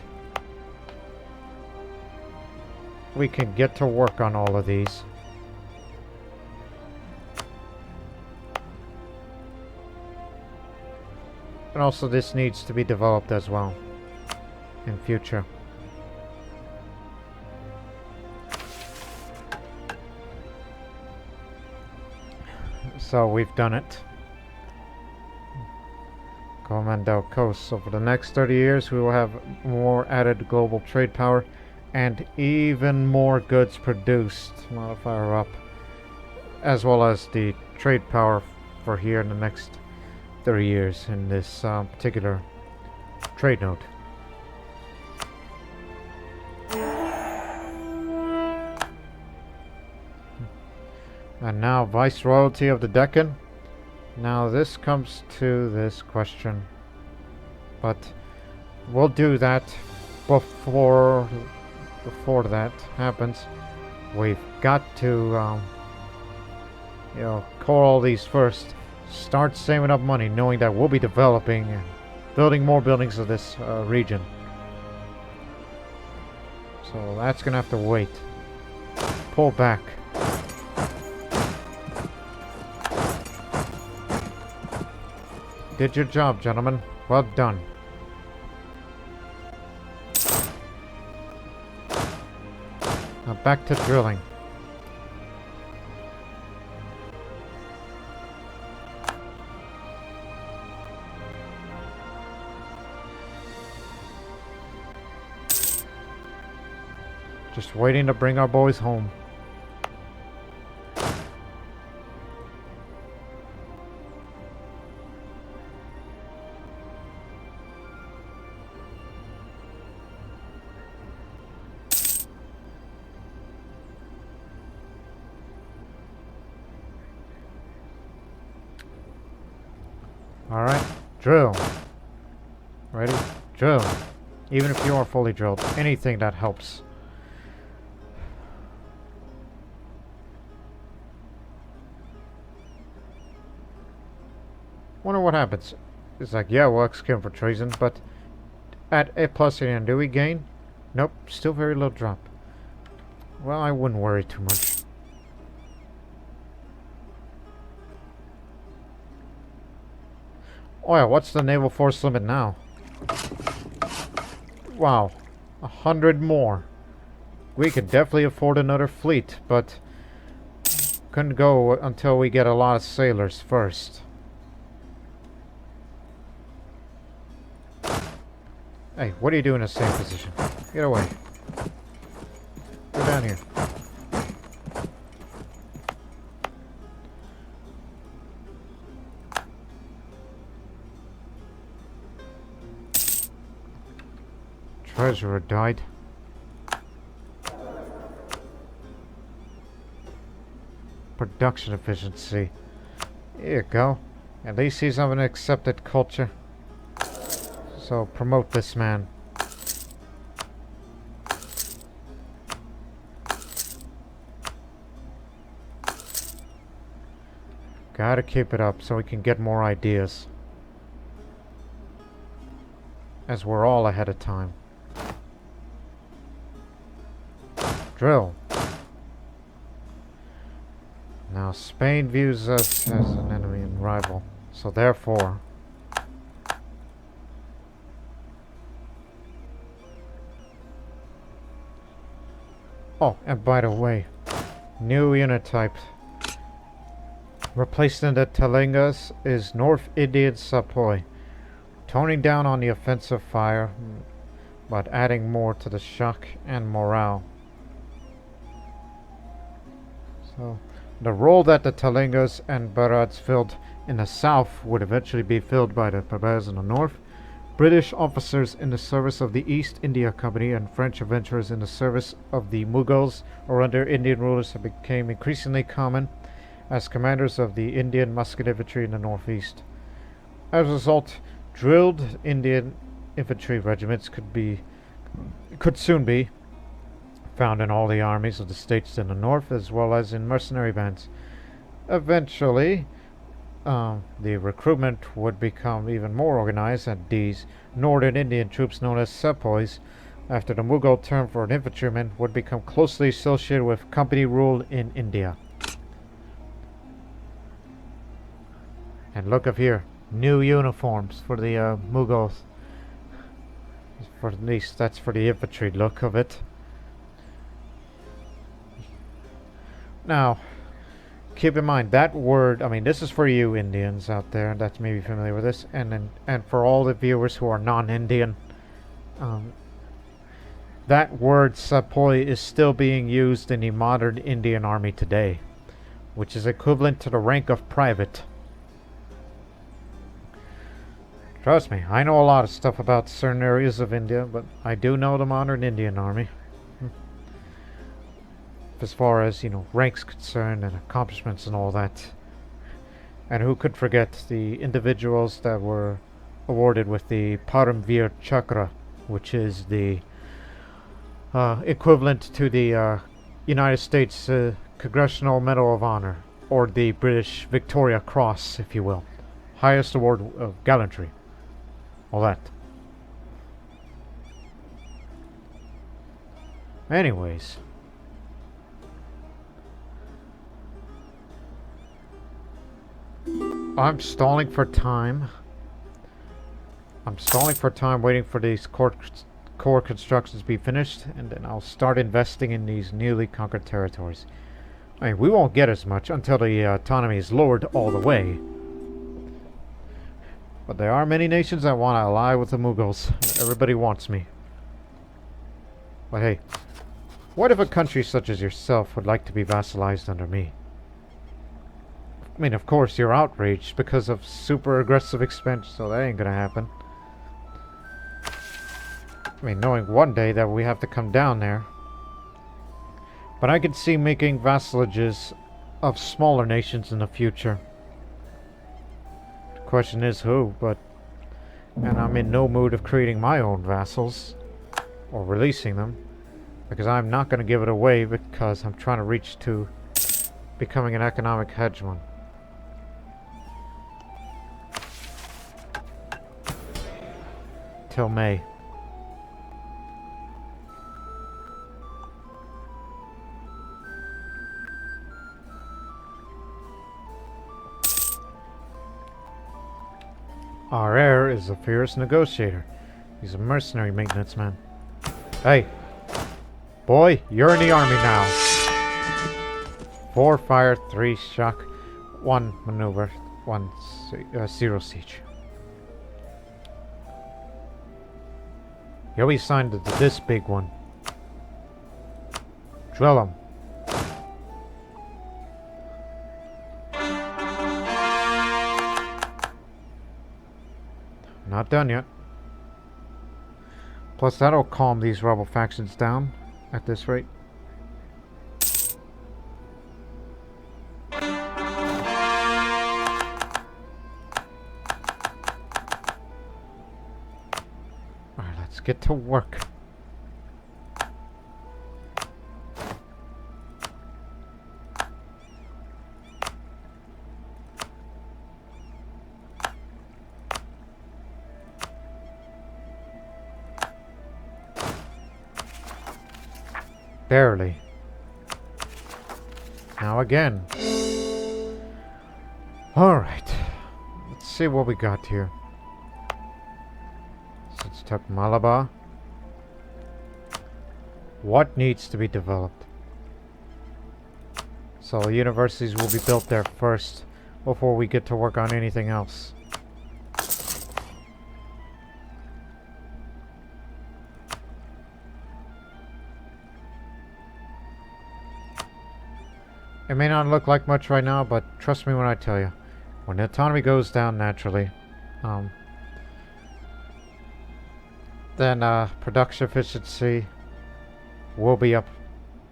We can get to work on all of these. And also this needs to be developed as well in future. So we've done it. Coromandel Coast. So for the next 30 years we will have more added global trade power and even more goods produced, modifier up, as well as the trade power for here in the next 30 years in this particular trade node. And now Viceroyalty of the Deccan. Now this comes to this question, but we'll do that before that happens. We've got to you know, core all these first, start saving up money, knowing that we'll be developing and building more buildings of this region. So that's gonna have to wait. pull back. Did your job, gentlemen. Well done. Now back to drilling. Just waiting to bring our boys home. Alright, drill. Ready? Drill. Even if you are fully drilled, anything that helps. Wonder what happens. It's like, yeah, we'll execute him for treason, but at A+ again, do we gain? Nope, still very low drop. Well, I wouldn't worry too much. Oh yeah, what's the naval force limit now? Wow, 100 more. We could definitely afford another fleet, but couldn't go until we get a lot of sailors first. Hey, what are you doing in the same position? Get away. Go down here. Treasurer died. Production efficiency. Here you go. At least he's of an accepted culture. So promote this man. Gotta keep it up so we can get more ideas. As we're all ahead of time. Drill. Now Spain views us as an enemy and rival, so therefore oh, and by the way, new unit type replaced in the Telengas is North Indian Sepoy, toning down on the offensive fire but adding more to the shock and morale. So the role that the Telengas and Bharats filled in the south would eventually be filled by the Berbers in the north. British officers in the service of the East India Company and French adventurers in the service of the Mughals or under Indian rulers became increasingly common as commanders of the Indian musket infantry in the northeast. As a result, drilled Indian infantry regiments could soon be found in all the armies of the states in the north as well as in mercenary bands. Eventually, the recruitment would become even more organized, and these northern Indian troops known as sepoys, after the Mughal term for an infantryman, would become closely associated with company rule in India. And look up here, new uniforms for the Mughals. For at least that's for the infantry look of it. Now, keep in mind that word, I mean, this is for you Indians out there that may be familiar with this, and for all the viewers who are non-Indian, that word sepoy is still being used in the modern Indian army today, which is equivalent to the rank of private. Trust me, I know a lot of stuff about certain areas of India, but I do know the modern Indian army. As far as, ranks concerned and accomplishments and all that. And who could forget the individuals that were awarded with the Paramvir Chakra, which is the equivalent to the United States Congressional Medal of Honor, or the British Victoria Cross, if you will. Highest award of gallantry. All that. Anyways. I'm stalling for time. I'm stalling for time, waiting for these core constructions to be finished, and then I'll start investing in these newly conquered territories. I mean, we won't get as much until the autonomy is lowered all the way. But there are many nations that want to ally with the Mughals. Everybody wants me. But hey, what if a country such as yourself would like to be vassalized under me? I mean, of course, you're outraged because of super aggressive expansion, so that ain't gonna happen. I mean, knowing one day that we have to come down there. But I could see making vassalages of smaller nations in the future. The question is who, but... And I'm in no mood of creating my own vassals. Or releasing them. Because I'm not going to give it away because I'm trying to reach to becoming an economic hegemon. Till May. Our heir is a fierce negotiator. He's a mercenary maintenance man. Hey! Boy, you're in the army now. 4 fire, 3 shock, 1 maneuver, 0 siege. You'll be assigned to this big one. Drill him. Not done yet. Plus that'll calm these rebel factions down at this rate. Alright, let's get to work. Barely. Now again. Alright. Let's see what we got here. So let's talk Malabar. What needs to be developed? So universities will be built there first before we get to work on anything else. It may not look like much right now, but trust me when I tell you, when the autonomy goes down naturally, then production efficiency will be up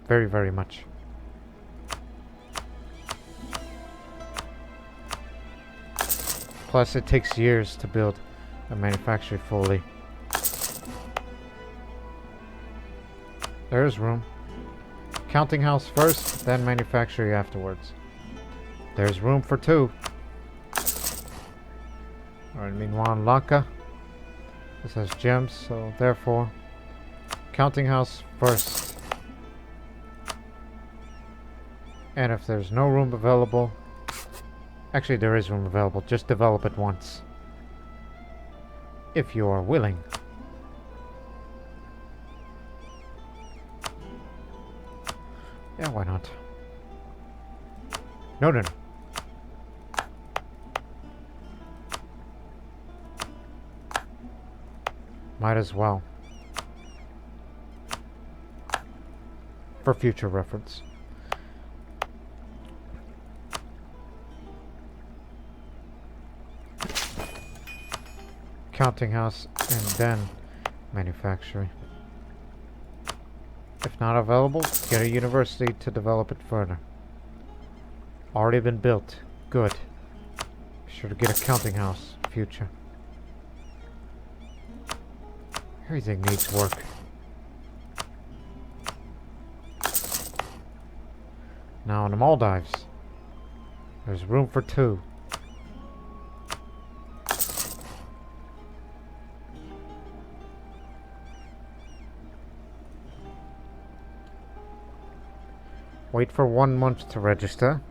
very, very much. Plus, it takes years to build a manufactory fully. There's room. Counting house first, then manufactory afterwards. There's room for 2. Alright, meanwhile in Lanka, this has gems, so therefore, counting house first. And if there's no room available, actually there is room available, just develop it once. If you are willing. Yeah, why not? No, no, no. Might as well. For future reference. Counting house and then manufacturing. If not available, get a university to develop it further. Already been built. Good. Be sure to get a counting house. Future. Everything needs work. Now in the Maldives, there's room for 2. Wait for 1 month to register.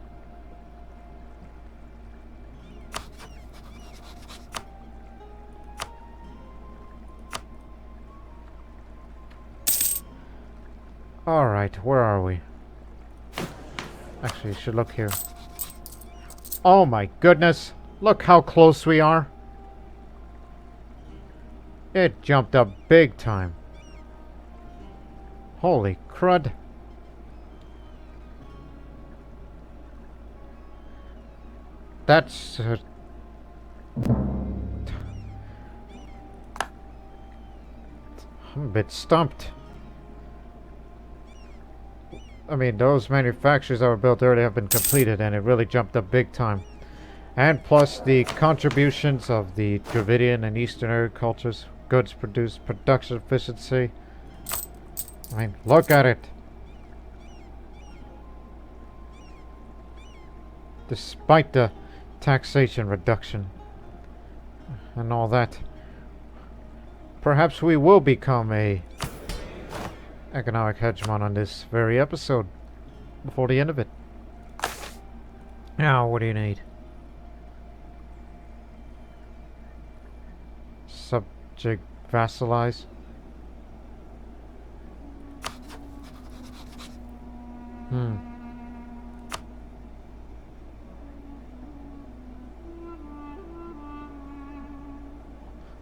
Alright, where are we? Actually, you should look here. Oh my goodness! Look how close we are! It jumped up big time. Holy crud. That's... I'm a bit stumped. I mean, those manufacturers that were built earlier have been completed, and it really jumped up big time. And plus the contributions of the Dravidian and Eastern agricultures, goods produced, production efficiency. I mean, look at it. Despite the taxation reduction and all that, perhaps we will become a economic hegemon on this very episode before the end of it. Now, what do you need? Subject vassalize. Well,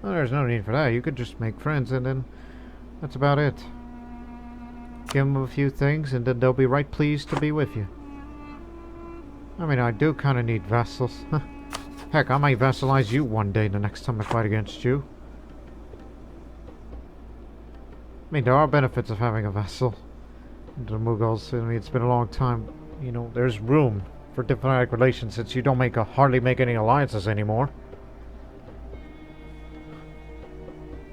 there's no need for that. You could just make friends and then that's about it. Give them a few things and then they'll be right pleased to be with you. I mean, I do kind of need vassals. Heck, I might vassalize you one day the next time I fight against you. I mean, there are benefits of having a vassal. The Mughals, I mean, it's been a long time. You know, there's room for diplomatic relations since you don't hardly make any alliances anymore.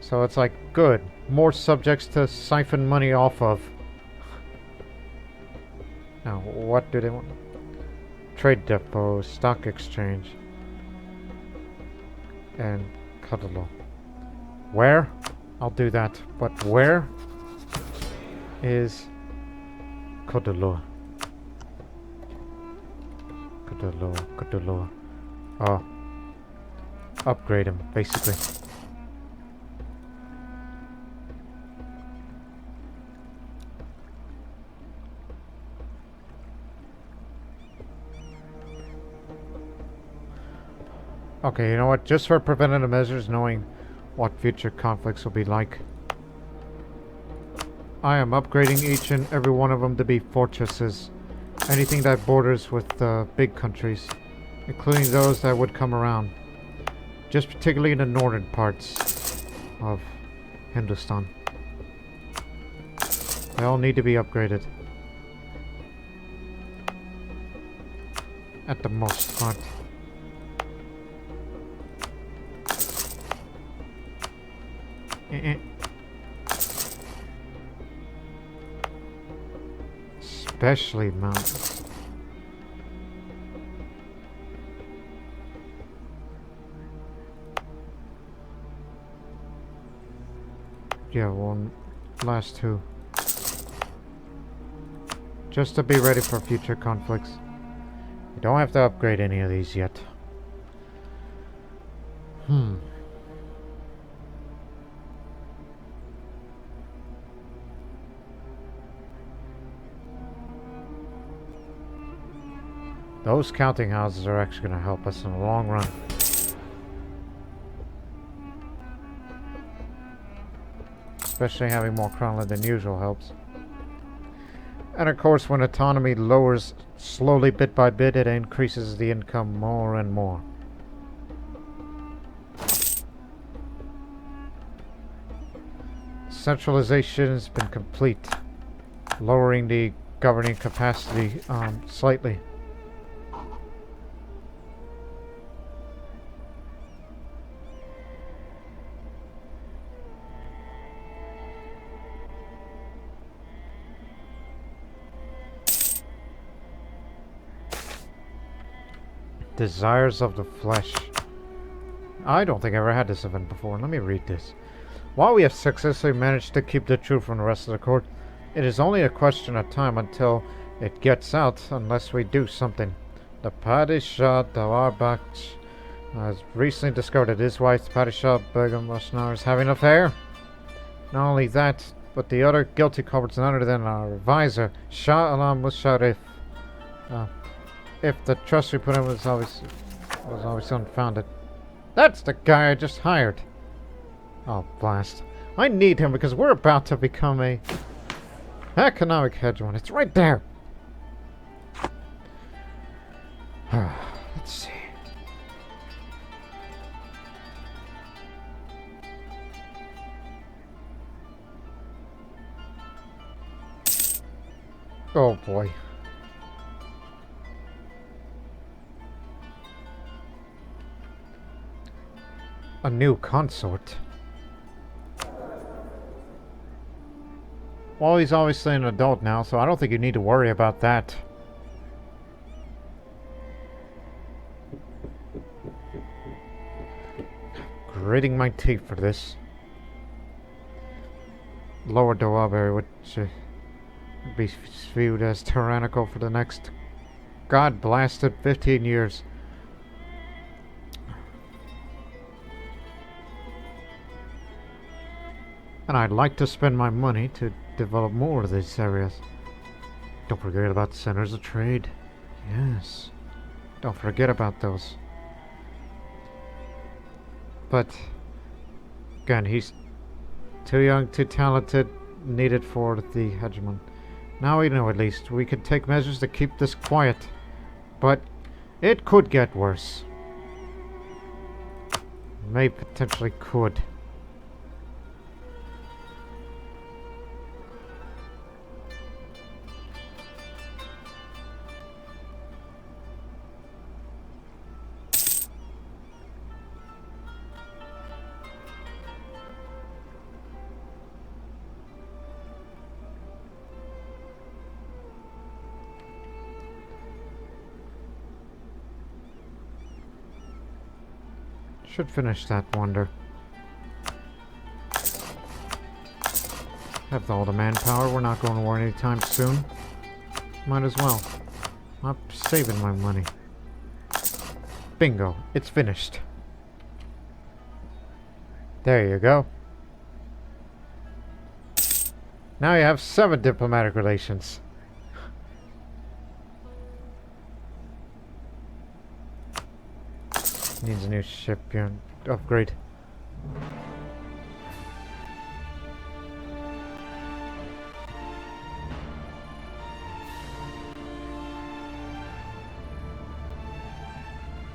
So it's like, good. More subjects to siphon money off of. Now, what do they want? Trade depot, stock exchange. And Cuddalo. Where? I'll do that. But where is Cuddalo? Cuddalo. Oh. Upgrade him, basically. Okay, you know what? Just for preventative measures, knowing what future conflicts will be like, I am upgrading each and every one of them to be fortresses. Anything that borders with big countries, including those that would come around. Just particularly in the northern parts of Hindustan. They all need to be upgraded. At the most part. Especially mountains. Yeah, one last two. Just to be ready for future conflicts. You don't have to upgrade any of these yet. Those counting houses are actually going to help us in the long run. Especially having more crownland than usual helps. And of course, when autonomy lowers slowly bit by bit, it increases the income more and more. Centralization has been complete, lowering the governing capacity slightly. Desires of the flesh. I don't think I ever had this event before. Let me read this. While we have successfully managed to keep the truth from the rest of the court, it is only a question of time until it gets out, unless we do something. The Padishah Dawarbaksh has recently discovered that his wife, Padishah Begum Rashnar, is having an affair. Not only that, but the other guilty culprits none other than our advisor, Shah Alam Musharraf. If the trust we put in was always unfounded. That's the guy I just hired. Oh, blast. I need him because we're about to become a economic hegemon. It's right there. Let's see. Oh boy. A new consort. Well, he's obviously an adult now, so I don't think you need to worry about that. Gritting my teeth for this. Lower Dawabari, which be viewed as tyrannical for the next god-blasted 15 years. And I'd like to spend my money to develop more of these areas. Don't forget about the centers of trade. Yes. Don't forget about those. But again, he's too young, too talented, needed for the hegemon. Now we know at least we could take measures to keep this quiet. But it could get worse. May potentially could. Should finish that wonder. Have all the manpower. We're not going to war anytime soon. Might as well. I'm saving my money. Bingo. It's finished. There you go. Now you have 7 diplomatic relations. Needs a new shipyard upgrade.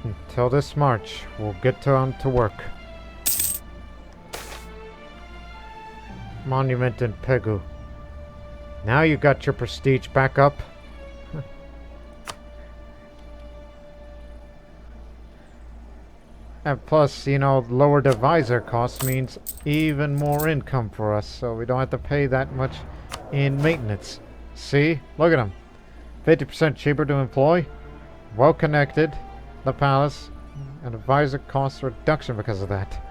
Until this March, we'll get on to work. Monument in Pegu. Now you got your prestige back up. And plus, you know, lower divisor cost means even more income for us, so we don't have to pay that much in maintenance. See? Look at them. 50% cheaper to employ, well connected, the palace, and advisor cost reduction because of that.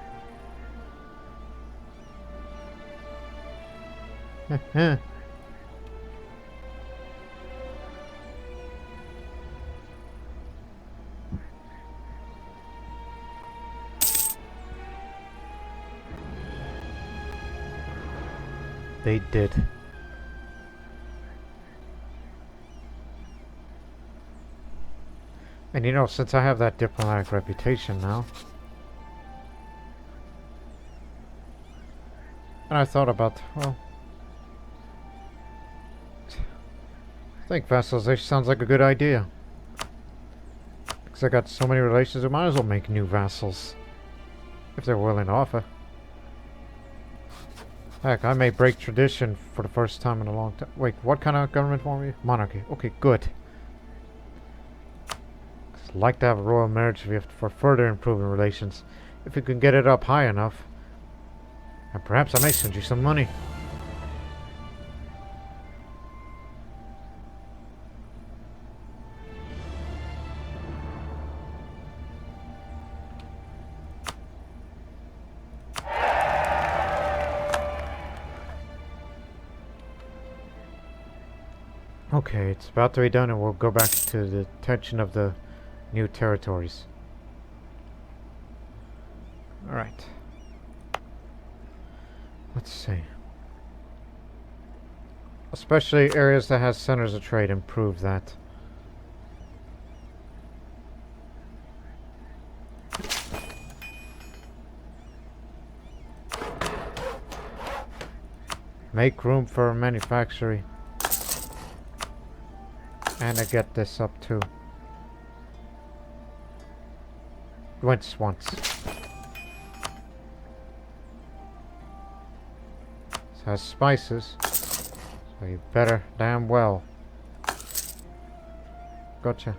They did. And you know, since I have that diplomatic reputation now, and I thought about, well, I think vassalization sounds like a good idea. Because I got so many relations, I might as well make new vassals. If they're willing to offer. Heck, I may break tradition for the first time in a long time. Wait, what kind of government form are you? Monarchy. Okay, good. I'd like to have a royal marriage for further improving relations. If you can get it up high enough. And perhaps I may send you some money. Okay, it's about to be done and we'll go back to the tension of the new territories. Alright. Let's see. Especially areas that has centers of trade, improve that. Make room for manufacturing. And I get this up too. Once. This has spices. So you better damn well. Gotcha.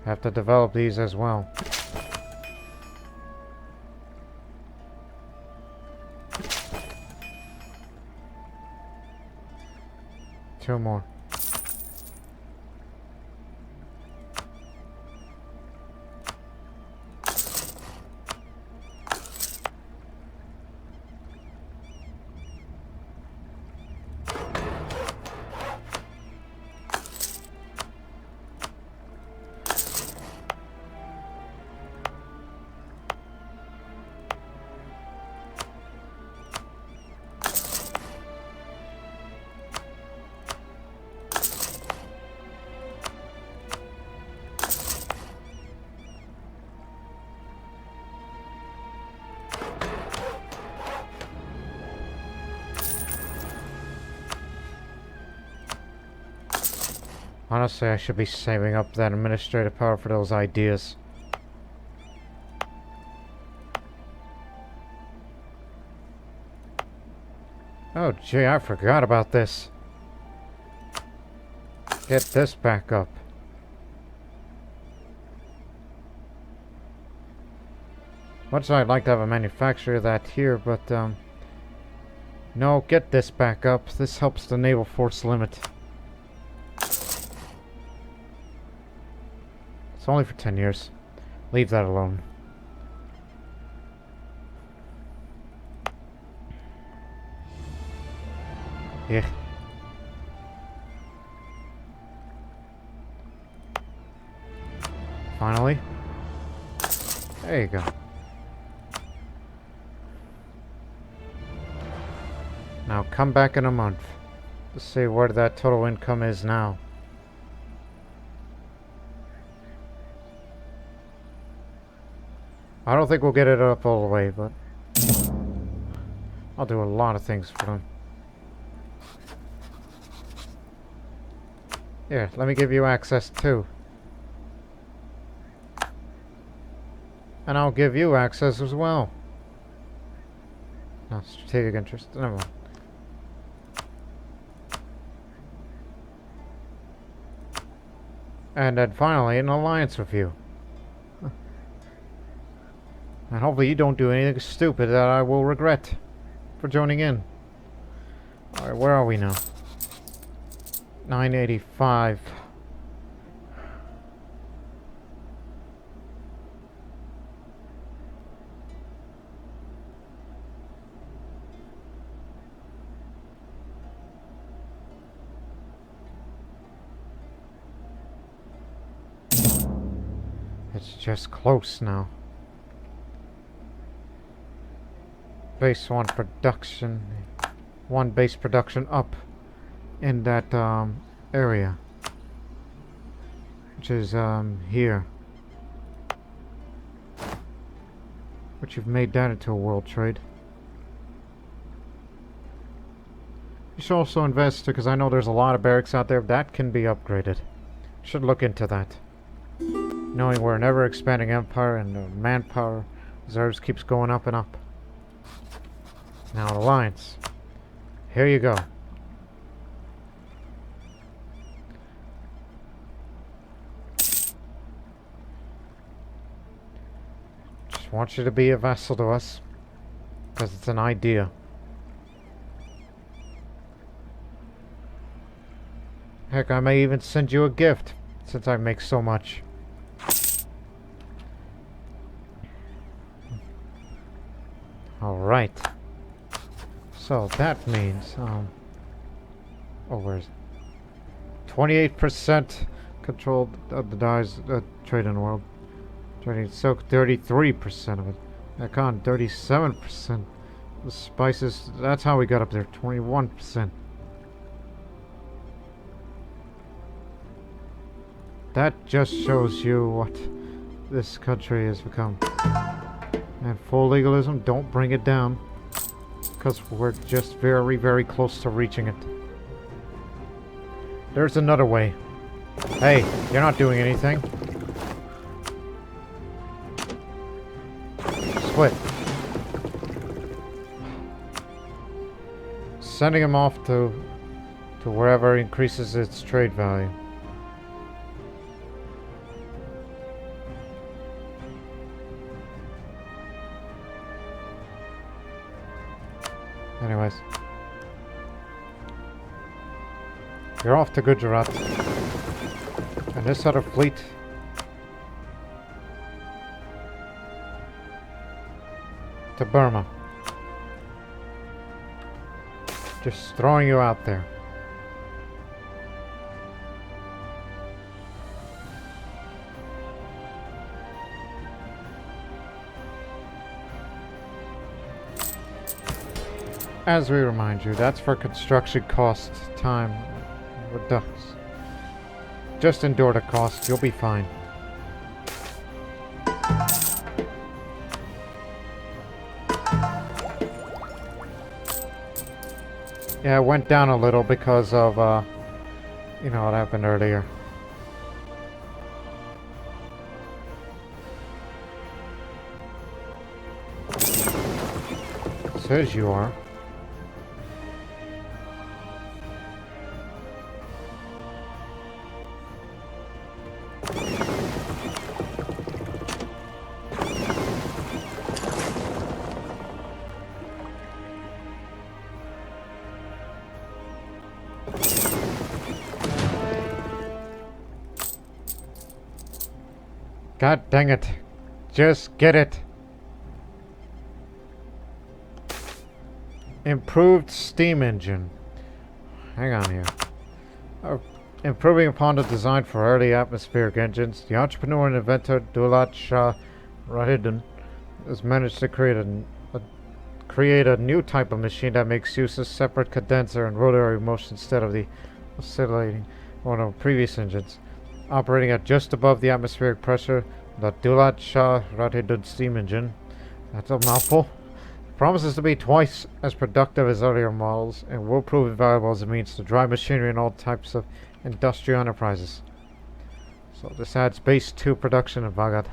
Have to develop these as well. Two more. Honestly, I should be saving up that administrative power for those ideas. Oh gee, I forgot about this. Get this back up. Much as I'd like to have a manufacturer of that here, but no, get this back up. This helps the naval force limit. It's only for 10 years. Leave that alone. Yeah. Finally. There you go. Now come back in a month to see where that total income is now. I don't think we'll get it up all the way, but I'll do a lot of things for them. Here, let me give you access too. And I'll give you access as well. No, strategic interest. Never mind. And then finally, an alliance with you. And hopefully you don't do anything stupid that I will regret for joining in. Alright, where are we now? 985. It's just close now. Base 1 production. 1 base production up in that area. Which is here. Which you've made that into a world trade. You should also invest, because I know there's a lot of barracks out there that can be upgraded. Should look into that. Knowing we're an ever expanding empire and the manpower reserves keeps going up and up. Now an alliance. Here you go. Just want you to be a vassal to us. Because it's an idea. Heck, I may even send you a gift. Since I make so much. Alright. So that means, oh, where's it? 28% controlled of the dyes trade in the world. Trading silk, 33% of it. Econ, 37%. The spices, that's how we got up there, 21%. That just shows you what this country has become. And full legalism, don't bring it down. Because we're just very, very close to reaching it. There's another way. Hey, you're not doing anything. Split. Sending him off to wherever increases its trade value. Anyways. You're off to Gujarat. And this other fleet... to Burma. Just throwing you out there. As we remind you, that's for construction cost time reduction. Just endure the cost, you'll be fine. Yeah, it went down a little because of, you know what happened earlier. Says you are. God dang it. Just get it. Improved steam engine. Hang on here. Improving upon the design for early atmospheric engines, the entrepreneur and inventor Daulat Shah Rahidun has managed to create a new type of machine that makes use of separate condenser and rotary motion instead of the oscillating one of previous engines. Operating at just above the atmospheric pressure, the Daulat Shah Rahidun steam engine, that's a mouthful, promises to be twice as productive as earlier models and will prove invaluable as a means to drive machinery in all types of industrial enterprises. So this adds base 2 production in Bhagat.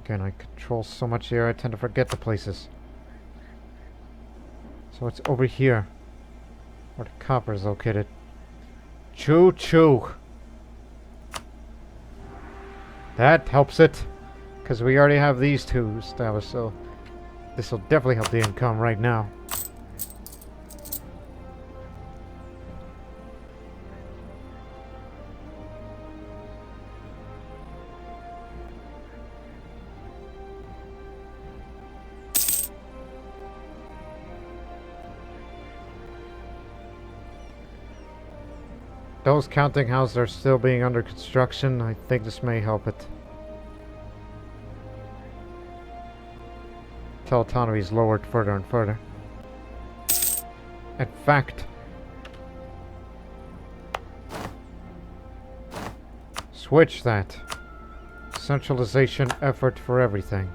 Again, I control so much here I tend to forget the places. So it's over here where the copper is located. Choo choo. That helps it, because we already have these two established, so this will definitely help the income right now. Those counting houses are still being under construction. I think this may help it. Till autonomy is lowered further and further. In fact, switch that. Centralization effort for everything.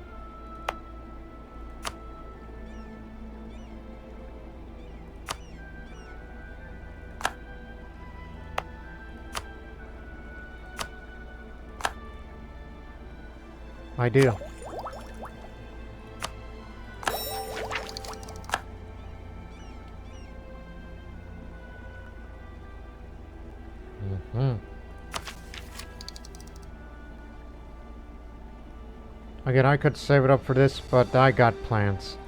Ideal. Again, I could save it up for this, but I got plans.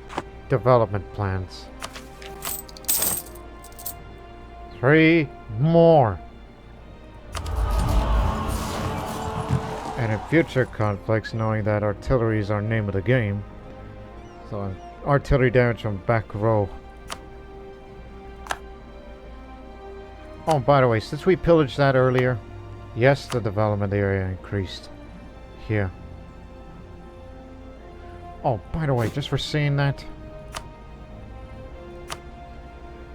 Development plans. 3 more. And in future conflicts, knowing that artillery is our name of the game. So artillery damage from back row. Oh, by the way, since we pillaged that earlier, yes, the development area increased. Here. Oh, by the way, just for seeing that,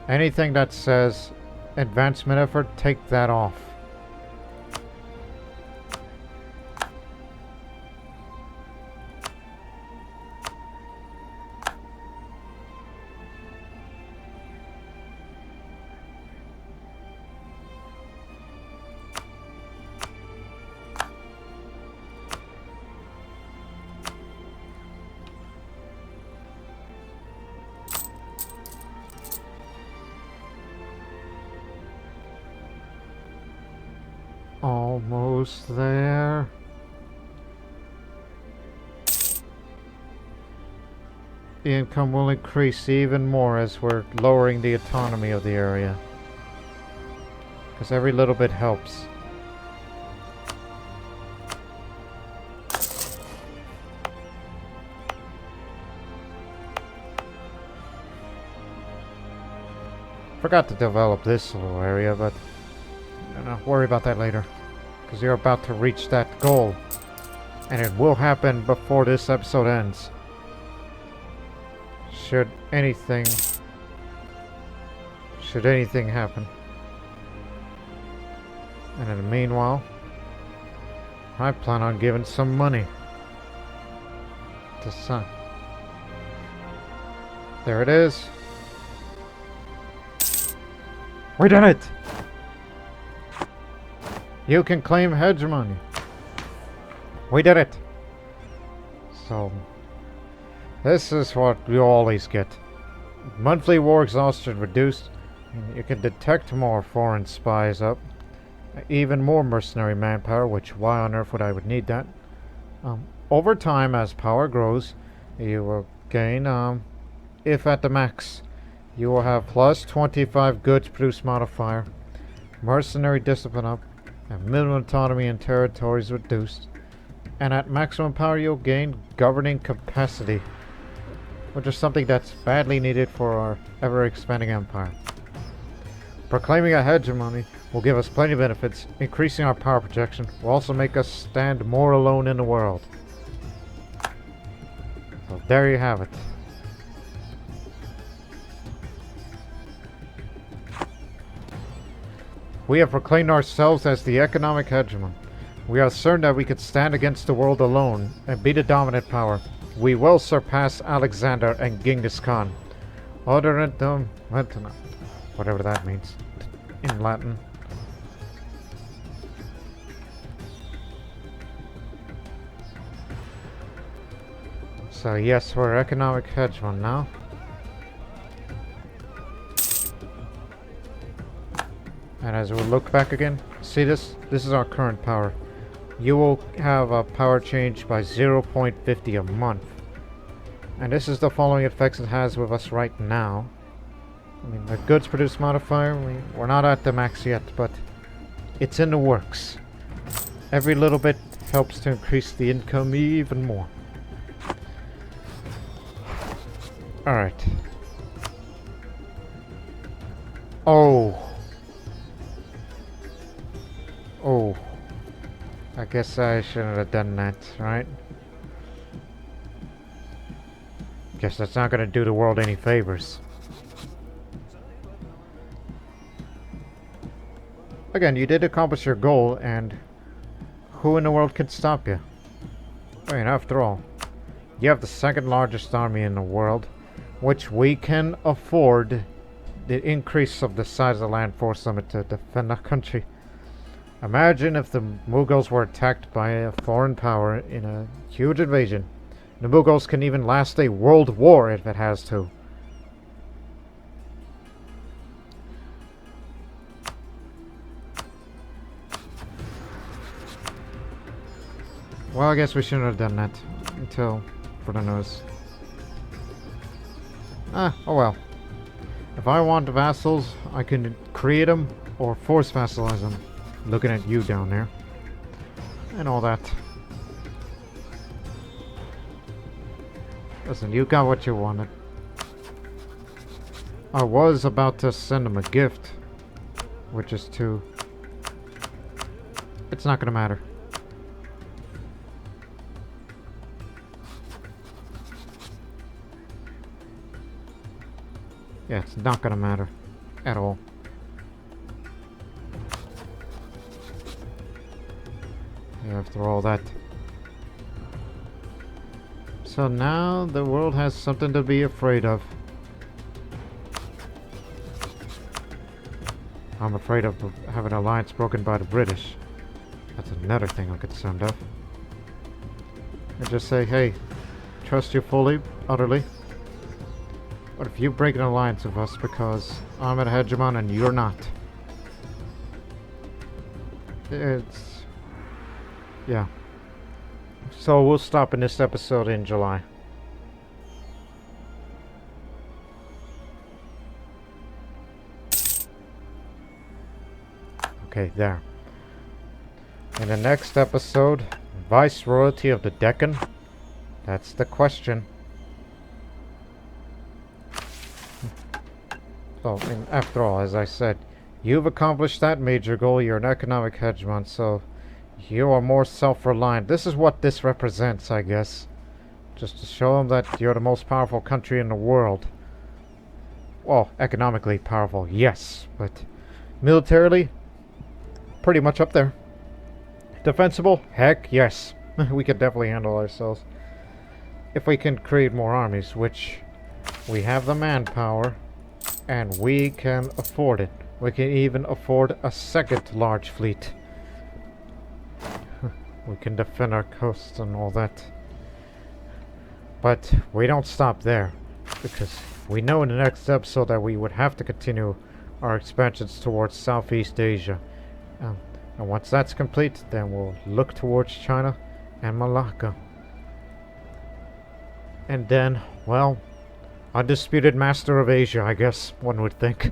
anything that says advancement effort, take that off. Almost there. The income will increase even more as we're lowering the autonomy of the area. Because every little bit helps. Forgot to develop this little area, but no, worry about that later. Because you're about to reach that goal. And it will happen before this episode ends. Should anything happen. And in the meanwhile, I plan on giving some money to Sun. There it is. We did it! You can claim hegemony. We did it. So, this is what you always get. Monthly war exhaustion reduced. You can detect more foreign spies up. Even more mercenary manpower, which why on earth would I need that? Over time, as power grows, you will gain, if at the max, you will have plus 25 goods produced modifier, mercenary discipline up, and minimum autonomy in territories reduced. And at maximum power you'll gain governing capacity, which is something that's badly needed for our ever-expanding empire. Proclaiming a hegemony will give us plenty of benefits. Increasing our power projection will also make us stand more alone in the world. So there you have it. We have proclaimed ourselves as the economic hegemon. We are certain that we could stand against the world alone and be the dominant power. We will surpass Alexander and Genghis Khan. Whatever that means in Latin. So yes, we're economic hegemon now. And as we look back again, see this? This is our current power. You will have a power change by 0.50 a month. And this is the following effects it has with us right now. I mean, the goods produced modifier, we're not at the max yet, but it's in the works. Every little bit helps to increase the income even more. Alright. Oh, I guess I shouldn't have done that, right? Guess that's not gonna do the world any favors. Again, you did accomplish your goal, and who in the world could stop you? I mean, after all, you have the second largest army in the world, which we can afford the increase of the size of the land force limit to defend our country. Imagine if the Mughals were attacked by a foreign power in a huge invasion. The Mughals can even last a world war if it has to. Well, I guess we shouldn't have done that until for the news. Oh well. If I want vassals, I can create them or force vassalize them. Looking at you down there. And all that. Listen, you got what you wanted. I was about to send him a gift. Which is to... It's not gonna matter. Yeah, it's not gonna matter at all. Yeah, after all that. So now the world has something to be afraid of. I'm afraid of having an alliance broken by the British. That's another thing I'm concerned of. And just say, hey, trust you fully, utterly. But if you break an alliance with us because I'm a hegemon and you're not, it's... yeah. So we'll stop in this episode in July. Okay, there. In the next episode, Viceroyalty of the Deccan? That's the question. So, and after all, as I said, you've accomplished that major goal. You're an economic hegemon, so you are more self-reliant. This is what this represents, I guess. Just to show them that you're the most powerful country in the world. Well, economically powerful, yes, but militarily, pretty much up there. Defensible? Heck, yes. We could definitely handle ourselves. If we can create more armies, which we have the manpower, and we can afford it. We can even afford a second large fleet. We can defend our coasts and all that. But we don't stop there, because we know in the next episode that we would have to continue our expansions towards Southeast Asia. And once that's complete, then we'll look towards China and Malacca. And then, well, undisputed master of Asia, I guess, one would think.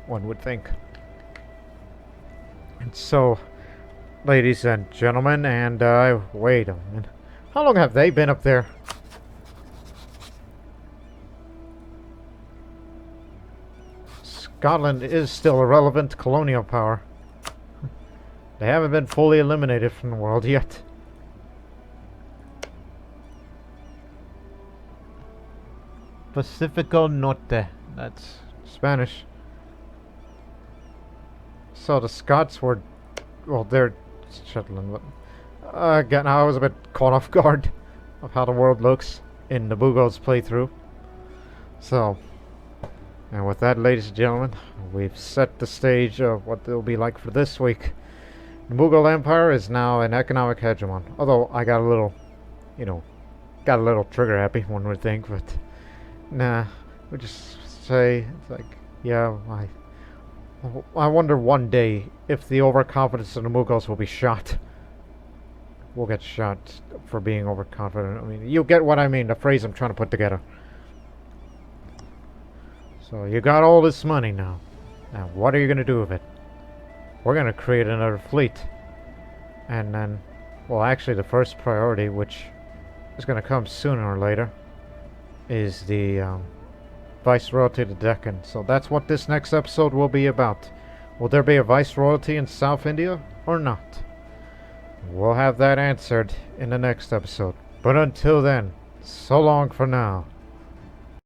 One would think. And so, ladies and gentlemen, and wait a minute. How long have they been up there? Scotland is still a relevant colonial power. They haven't been fully eliminated from the world yet. Pacifico Norte. That's Spanish. So the Scots were... well, they're Shetland, but... again, I was a bit caught off guard of how the world looks in the Mughals playthrough. So... and with that, ladies and gentlemen, we've set the stage of what it'll be like for this week. The Mughal Empire is now an economic hegemon. Although I got a little, got a little trigger happy, one would think, but nah, we just say, it's like, yeah, I wonder one day if the overconfidence of the Mughals will be shot. We'll get shot for being overconfident. I mean, you get what I mean, the phrase I'm trying to put together. So you got all this money now. Now what are you going to do with it? We're going to create another fleet. And then, well, actually the first priority, which is going to come sooner or later, is the Viceroyalty of the Deccan. So that's what this next episode will be about. Will there be a Viceroyalty in South India or not? We'll have that answered in the next episode. But until then, so long for now.